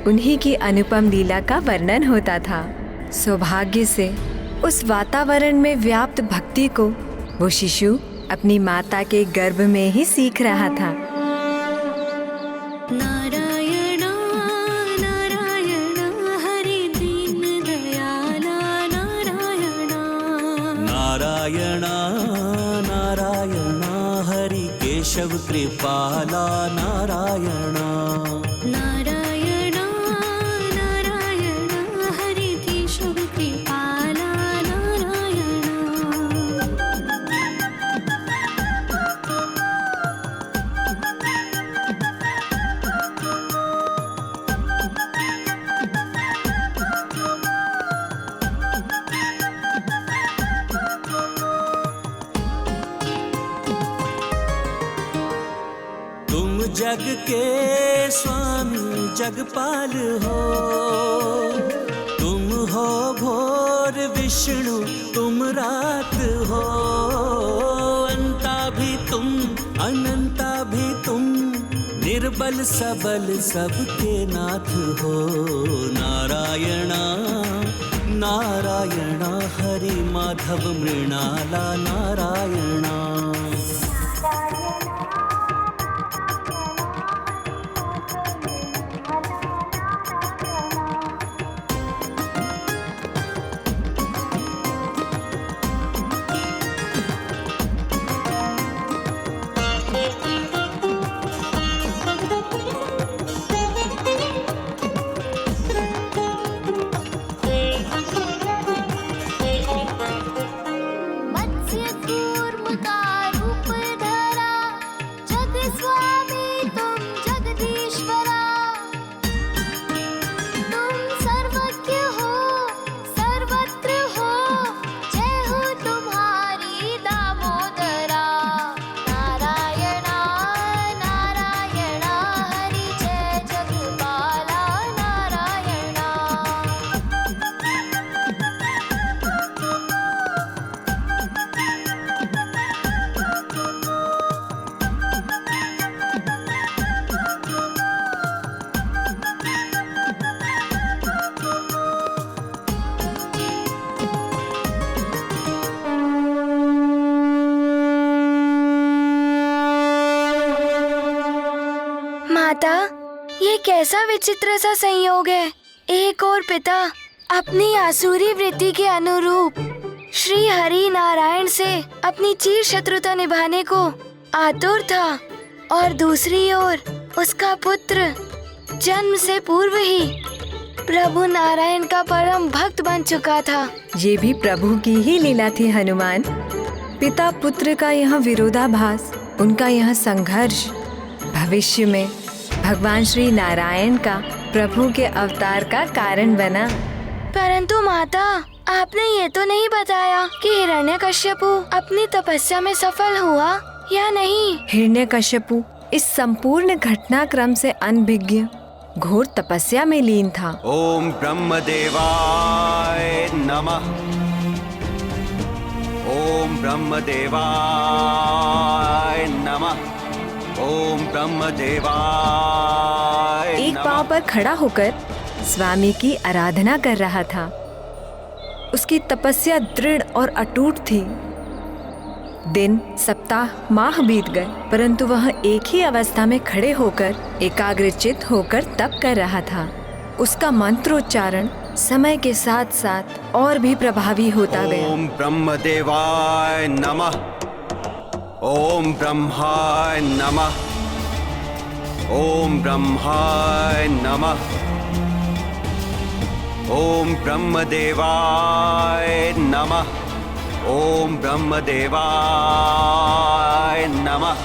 उन्हीं की अनुपम लीला का वर्णन होता था। सौभाग्य से उस वातावरण में व्याप्त भक्ति को वो शिशु अपनी माता के गर्भ में ही सीख रहा था। नारायण नारायण हरि दीन दयाला नारायण। नारायण नारायण हरि केशव कृपाला नारायण। नारायण नारायण हरि केशव कृपाला नारायण। तुम जग के स्वामी जगपाल हो, तुम हो भोर विष्णु तुम रात हो। अंता भी तुम अनंता भी तुम, निर्बल सबल सबके नाथ हो। नारायणा नारायणा हरि माधव मृणाला नारायणा। मत्स्य कूर्म का रूप धरा, जग स्वामी तुम जगदीश्वरा। तुम सर्वज्ञ हो सर्वत्र हो, जय हो तुम्हारी दामोदरा। नारायणा नारायणा हरि जय जगपाला नारायणा। माता, ये कैसा विचित्र सा संयोग है। एक और पिता अपनी आसुरी वृत्ति के अनुरूप श्री हरि नारायण से अपनी चिर शत्रुता निभाने को आतुर था, और दूसरी ओर उसका पुत्र जन्म से पूर्व ही प्रभु नारायण का परम भक्त बन चुका था। ये भी प्रभु की ही लीला थी हनुमान। पिता पुत्र का यह विरोधाभास, उनका यह संघर्ष भविष्य में भगवान श्री नारायण का प्रभु के अवतार का कारण बना। परंतु माता, आपने ये तो नहीं बताया कि हिरण्यकश्यपु अपनी तपस्या में सफल हुआ या नहीं। हिरण्यकश्यपु इस संपूर्ण घटनाक्रम से अनभिज्ञ घोर तपस्या में लीन था। ओम ब्रह्मदेवाय नमः। ओम ओम ब्रह्मदेवाय नमः। ओम ब्रह्मदेवाय एक पांव पर खड़ा होकर स्वामी की आराधना कर रहा था। उसकी तपस्या दृढ़ और अटूट थी। दिन, सप्ताह, माह बीत गए, परंतु वह एक ही अवस्था में खड़े होकर एकाग्रचित्त होकर तप कर रहा था। उसका मंत्रोच्चारण समय के साथ साथ और भी प्रभावी होता गया। ओम ब्रह्मदेवाय नमः। ओम ब्रह्माय नमः। ओम ब्रह्माय नमः। ओम ब्रह्मदेवाय नमः। ओम ब्रह्मदेवाय नमः।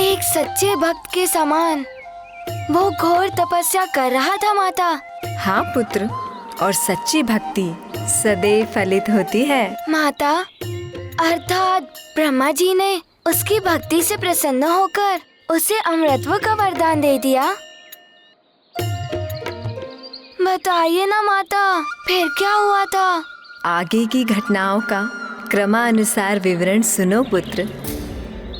एक सच्चे भक्त के समान वो घोर तपस्या कर रहा था माता। हाँ पुत्र, और सच्ची भक्ति सदैव फलित होती है। माता, अर्थात ब्रह्मा जी ने उसकी भक्ति से प्रसन्न होकर उसे अमृतत्व का वरदान दे दिया। बताइए ना माता, फिर क्या हुआ था? आगे की घटनाओं का क्रमानुसार विवरण सुनो पुत्र।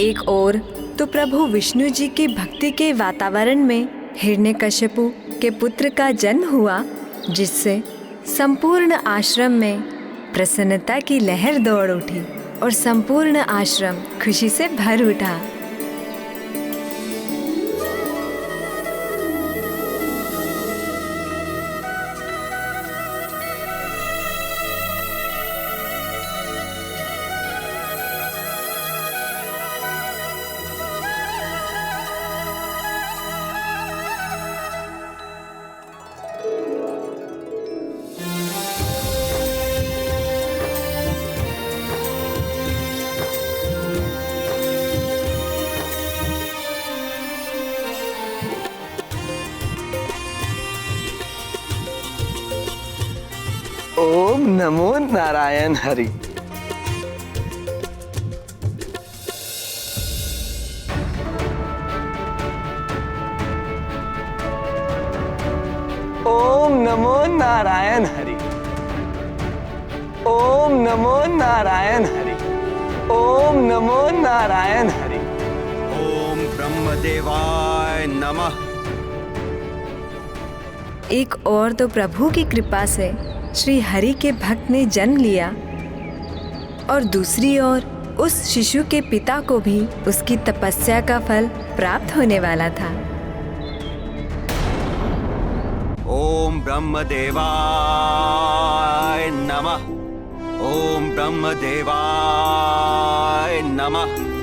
एक ओर तो प्रभु विष्णु जी की भक्ति के वातावरण में हिरण्यकश्यपु के पुत्र का जन्म हुआ, जिससे संपूर्ण आश्रम में प्रसन्नता की लहर दौड़ उठी और संपूर्ण आश्रम खुशी से भर उठा। ओम नमो नारायण हरि। ओम नमो नारायण हरि। ओम नमो नारायण हरि। ओम नमो नारायण हरि। ओम ब्रह्मदेवाय नमः। एक और तो प्रभु की कृपा से श्री हरि के भक्त ने जन्म लिया, और दूसरी ओर उस शिशु के पिता को भी उसकी तपस्या का फल प्राप्त होने वाला था। ओम ब्रह्मदेवाय नमः। ओम ब्रह्मदेवाय नमः।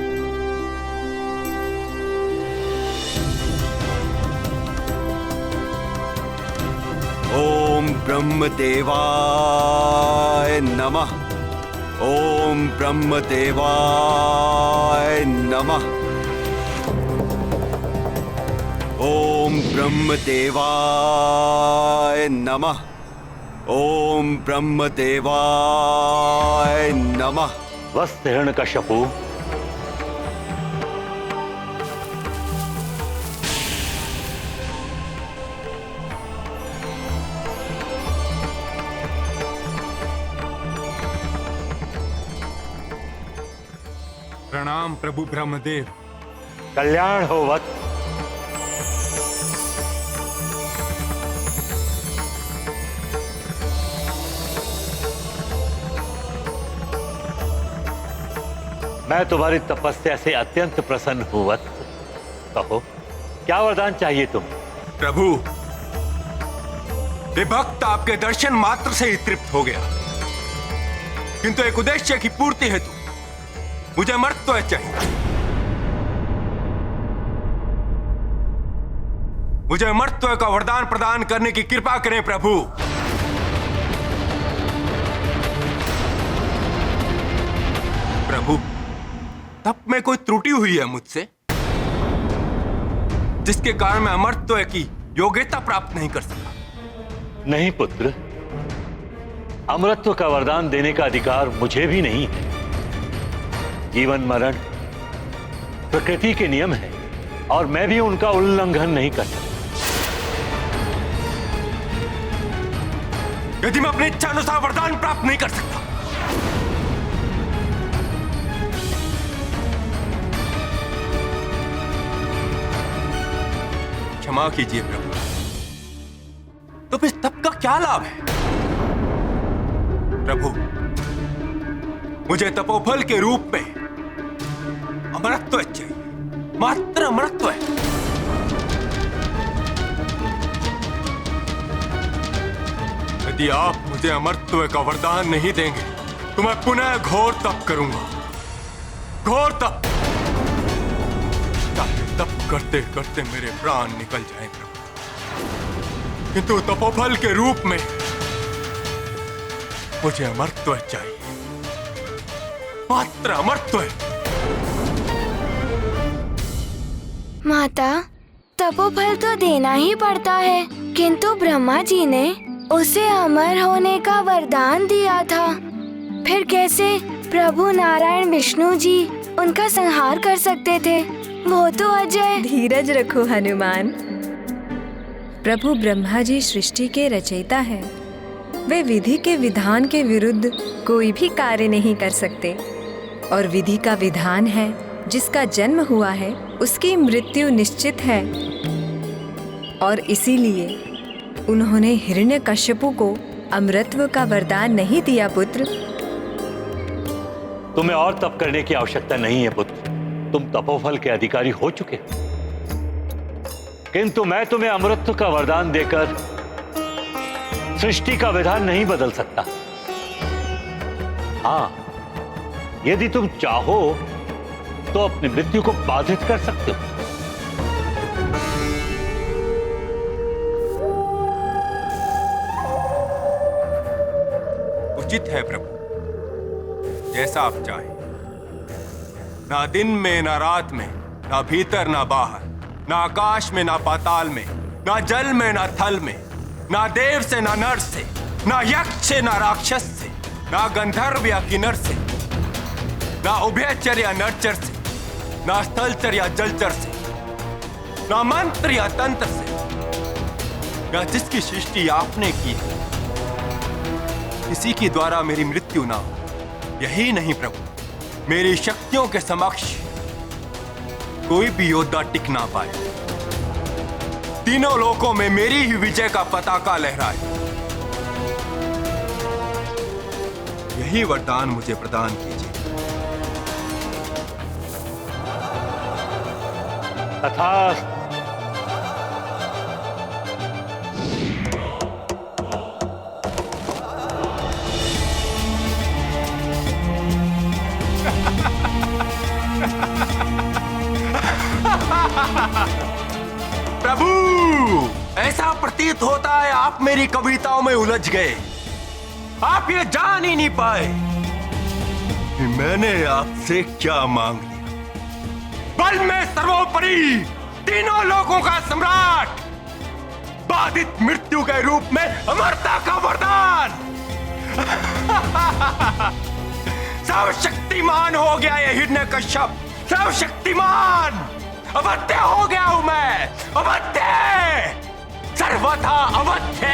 ओम ब्रह्मदेवाय नमः। ओम ब्रह्मदेवाय नमः। ओम ब्रह्मदेवाय नमः। ओम ब्रह्मदेवाय नमः। वस्त हिरण्यकश्यपु, प्रणाम प्रभु ब्रह्मदेव। कल्याण हो वत्स। मैं तुम्हारी तपस्या से अत्यंत प्रसन्न हूं वत्स। कहो, क्या वरदान चाहिए तुम? प्रभु, ये भक्त आपके दर्शन मात्र से ही तृप्त हो गया, किंतु एक उद्देश्य की पूर्ति हेतु मुझे मर्त्य चाहिए। मुझे मर्त्य का वरदान प्रदान करने की कृपा करें प्रभु। प्रभु, तब में कोई त्रुटि हुई है मुझसे, जिसके कारण मैं अमर्त्य की योग्यता प्राप्त नहीं कर सका? नहीं पुत्र, अमरत्व का वरदान देने का अधिकार मुझे भी नहीं है। जीवन मरण प्रकृति के नियम है और मैं भी उनका उल्लंघन नहीं कर सकता। यदि मैं अपनी इच्छा अनुसार वरदान प्राप्त नहीं कर सकता, क्षमा कीजिए प्रभु। तो फिर तप का क्या लाभ है? प्रभु, मुझे तपोफल के रूप में अमरत्व चाहिए, मात्र अमरत्व है। यदि आप मुझे अमरत्व का वरदान नहीं देंगे तो मैं पुनः घोर तप करूंगा, घोर तप। चाहे तप करते करते मेरे प्राण निकल जाएं प्रभु, किंतु तपोफल के रूप में मुझे अमरत्व चाहिए, मात्र अमरत्व। माता, तपोफल तो देना ही पड़ता है, किंतु ब्रह्मा जी ने उसे अमर होने का वरदान दिया था। फिर कैसे प्रभु नारायण विष्णु जी उनका संहार कर सकते थे? वो तो अजय। धीरज रखो हनुमान। प्रभु ब्रह्मा जी सृष्टि के रचयिता हैं। वे विधि के विधान के विरुद्ध कोई भी कार्य नहीं कर सकते, और विधि का विधान है जिसका जन्म हुआ है उसकी मृत्यु निश्चित है। और इसीलिए उन्होंने हिरण्यकश्यपु को अमरत्व का वरदान नहीं दिया पुत्र। तुम्हें और तप करने की आवश्यकता नहीं है पुत्र, तुम तपोफल के अधिकारी हो चुके। किंतु मैं तुम्हें अमरत्व का वरदान देकर सृष्टि का विधान नहीं बदल सकता। हाँ, यदि तुम चाहो तो अपनी मृत्यु को बाधित कर सकते हो। उचित है प्रभु, जैसा आप चाहें। ना दिन में ना रात में, ना भीतर ना बाहर, ना आकाश में ना पाताल में, ना जल में ना थल में, ना देव से ना नर से, ना यक्ष से ना राक्षस से, ना गंधर्व या किन्नर से, ना उभयचर या नरचर से, ना स्थलचर या जलचर से, ना मंत्र या तंत्र से, ना जिसकी सृष्टि आपने की है किसी के द्वारा मेरी मृत्यु ना हो। यही नहीं प्रभु, मेरी शक्तियों के समक्ष कोई भी योद्धा टिक ना पाए। तीनों लोकों में मेरी ही विजय का पताका लहराए। यही वरदान मुझे प्रदान कीजिए। तथास्तु। प्रभु, ऐसा प्रतीत होता है आप मेरी कविताओं में उलझ गए। आप ये जान ही नहीं पाए कि मैंने आपसे क्या मांग लिया। बल में सर्वोपरि, तीनों लोगों का सम्राट, बाधित मृत्यु के रूप में अमरता का वरदान। सर्वशक्तिमान हो गया ये हिरण्यकश्यप, सर्वशक्तिमान। अवध्य हो गया हूं मैं, अवध्य, सर्वथा अवध्य।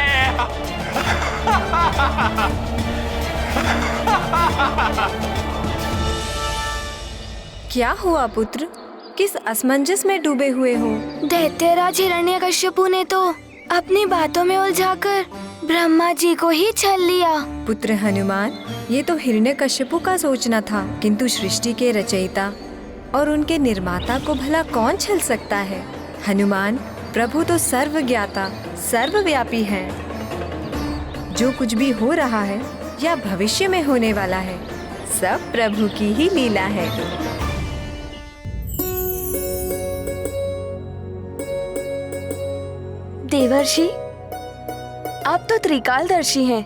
क्या हुआ पुत्र? किस असमंजस में डूबे हुए हो? दैत्यराज हिरण्यकश्यपु ने तो अपनी बातों में उलझाकर ब्रह्मा जी को ही छल लिया। पुत्र हनुमान, ये तो हिरण्यकश्यपु का सोचना था, किंतु सृष्टि के रचयिता और उनके निर्माता को भला कौन छल सकता है? हनुमान, प्रभु तो सर्वज्ञाता, सर्वव्यापी हैं। जो कुछ भी हो रहा है या भविष्य में होने वाला है, सब प्रभु की ही लीला है। देवर्षि, आप तो त्रिकालदर्शी हैं,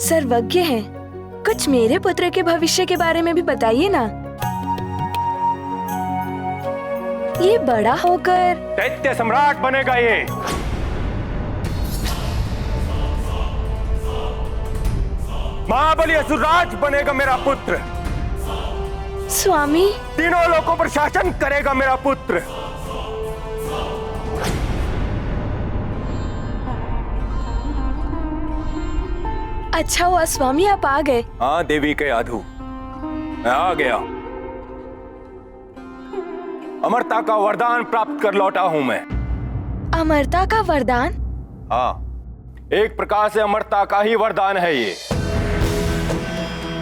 सर्वज्ञ हैं। कुछ मेरे पुत्र के भविष्य के बारे में भी बताइए ना। ये बड़ा होकर दैत्य सम्राट बनेगा ये। महाबली असुरराज बनेगा मेरा पुत्र। स्वामी, तीनों लोकों पर शासन करेगा मेरा पुत्र। अच्छा हुआ स्वामी आप आ गए। हाँ देवी के यादू, मैं आ गया। अमरता का वरदान प्राप्त कर लौटा हूं मैं। अमरता का वरदान? हाँ, एक प्रकार से अमरता का ही वरदान है ये।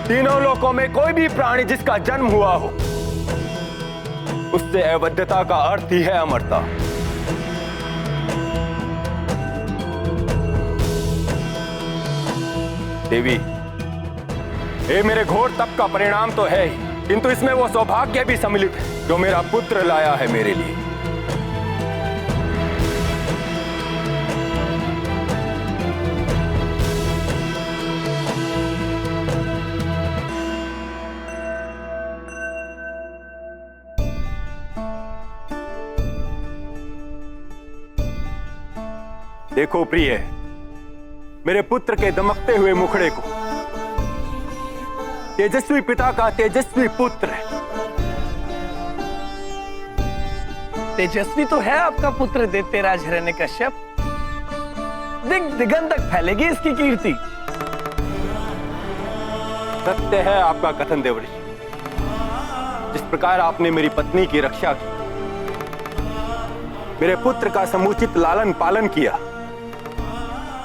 तीनों लोकों में कोई भी प्राणी जिसका जन्म हुआ हो, उससे अवध्यता का अर्थ ही है अमरता। देवी, ये मेरे घोर तप का परिणाम तो है ही, किंतु इसमें वो सौभाग्य भी सम्मिलित है जो मेरा पुत्र लाया है मेरे लिए। देखो प्रिय, मेरे पुत्र के दमकते हुए मुखड़े को तेजस्वी पिता का तेजस्वी पुत्र है। तेजस्वी तो है आपका पुत्र दैत्यराज हिरण्यकश्यप। दिगंत तक फैलेगी इसकी कीर्ति। सत्य है आपका कथन देवर्षि। जिस प्रकार आपने मेरी पत्नी की रक्षा की, मेरे पुत्र का समुचित लालन पालन किया,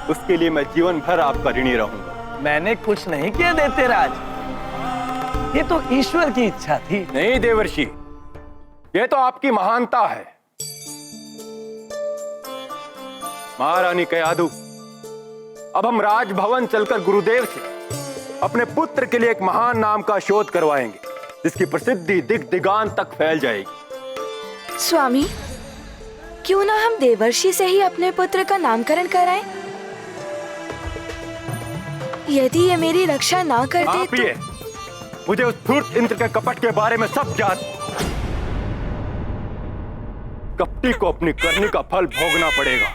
उसके लिए मैं जीवन भर आपका ऋणी रहूंगा। मैंने कुछ नहीं किया दैत्यराज, ये तो ईश्वर की इच्छा थी। नहीं देवर्षि, ये तो आपकी महानता है। महारानी कयाधु, अब हम राजभवन चलकर गुरुदेव से अपने पुत्र के लिए एक महान नाम का शोध करवाएंगे, जिसकी प्रसिद्धि दिग दिगांत तक फैल जाएगी। स्वामी, क्यों ना हम देवर्षि से ही अपने पुत्र का नामकरण कराएं? यदि ये मेरी रक्षा ना करते तो मुझे उस धूर्त इंद्र के कपट के बारे में सब ज्ञात। कपटी को अपनी करनी का फल भोगना पड़ेगा।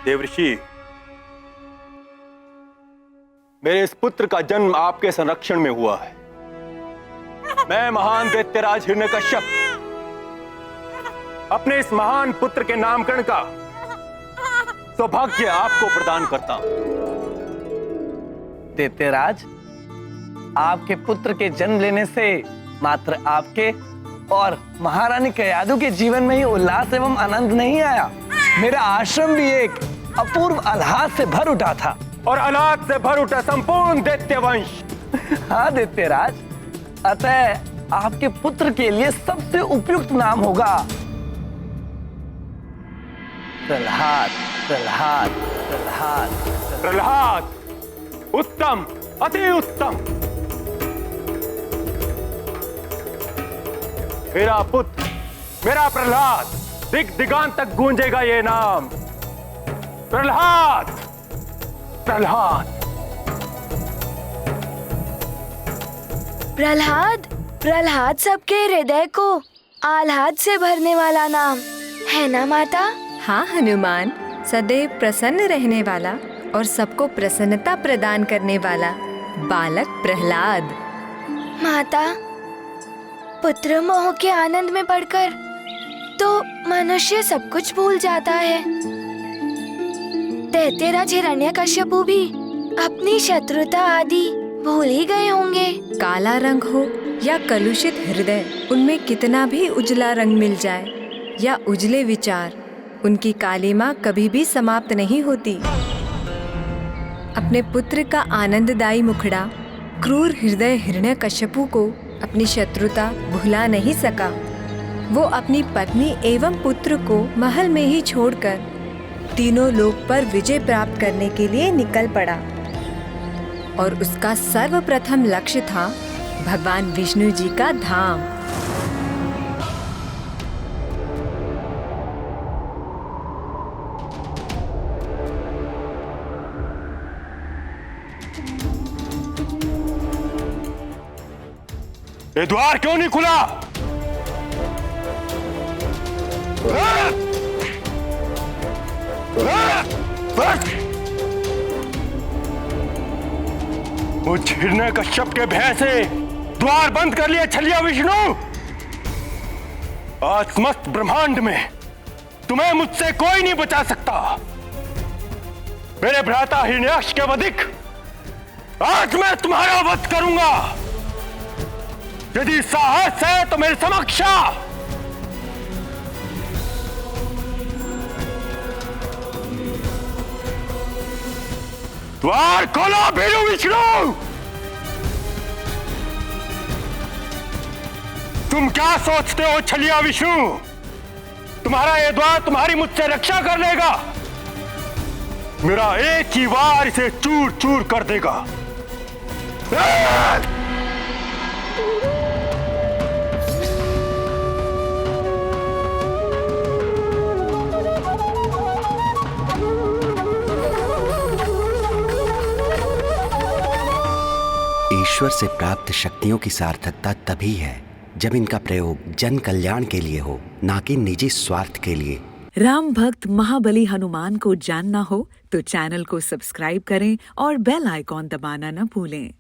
देवर्षि, मेरे इस पुत्र का जन्म आपके संरक्षण में हुआ है। मैं महान दैत्यराज हिरण्यकश्यप अपने इस महान पुत्र के नामकरण का सौभाग्य आपको प्रदान करता हूं। दैत्यराज, आपके पुत्र के जन्म लेने से मात्र आपके और महारानी कयाधु के जीवन में ही उल्लास एवं आनंद नहीं आया, मेरा आश्रम भी एक अपूर्व आह्लाद से भर उठा था। और आह्लाद से भर उठा संपूर्ण दैत्यवंश। हाँ दैत्यराज, अतः आपके पुत्र के लिए सबसे उपयुक्त नाम होगा प्रहलाद। प्रहलाद, प्रहलाद, प्रहलाद, उत्तम, अति उत्तम। मेरा पुत्र, मेरा प्रहलाद, दिग दिगांत तक गूंजेगा ये नाम। प्रहलाद, प्रहलाद। प्रहलाद, प्रहलाद सबके हृदय को आह्लाद से भरने वाला नाम है ना माता? हाँ हनुमान, सदैव प्रसन्न रहने वाला और सबको प्रसन्नता प्रदान करने वाला बालक प्रहलाद। माता, पुत्र मोह के आनंद में पड़कर तो मनुष्य सब कुछ भूल जाता है। दैत्यराज हिरण्यकश्यपु भी अपनी शत्रुता आदि भूल ही गए होंगे। काला रंग हो या कलुषित हृदय, उनमें कितना भी उजला रंग मिल जाए या उजले विचार, उनकी कालिमा कभी भी समाप्त नहीं होती। अपने पुत्र का आनंददायी मुखड़ा क्रूर हृदय हिरण्यकश्यपु को अपनी शत्रुता भुला नहीं सका। वो अपनी पत्नी एवं पुत्र को महल में ही छोड़कर तीनों लोक पर विजय प्राप्त करने के लिए निकल पड़ा। और उसका सर्वप्रथम लक्ष्य था भगवान विष्णु जी का धाम। ये द्वार क्यों नहीं खुला? मुझ हिरण्यकश्यप के भय से द्वार बंद कर लिया छलिया विष्णु। आज समस्त ब्रह्मांड में तुम्हें मुझसे कोई नहीं बचा सकता। मेरे भ्राता हिरण्याक्ष के वधिक आज मैं तुम्हारा वध करूंगा। यदि साहस है तो मेरे समक्ष आ। द्वार खोलो भीरू विष्णु। तुम क्या सोचते हो छलिया विष्णु? तुम्हारा ये द्वार तुम्हारी मुझसे रक्षा कर लेगा? मेरा एक ही वार इसे चूर चूर कर देगा। ईश्वर से प्राप्त शक्तियों की सार्थकता तभी है जब इनका प्रयोग जन कल्याण के लिए हो, ना कि निजी स्वार्थ के लिए। राम भक्त महाबली हनुमान को जानना हो तो चैनल को सब्सक्राइब करें और बेल आइकॉन दबाना न भूलें।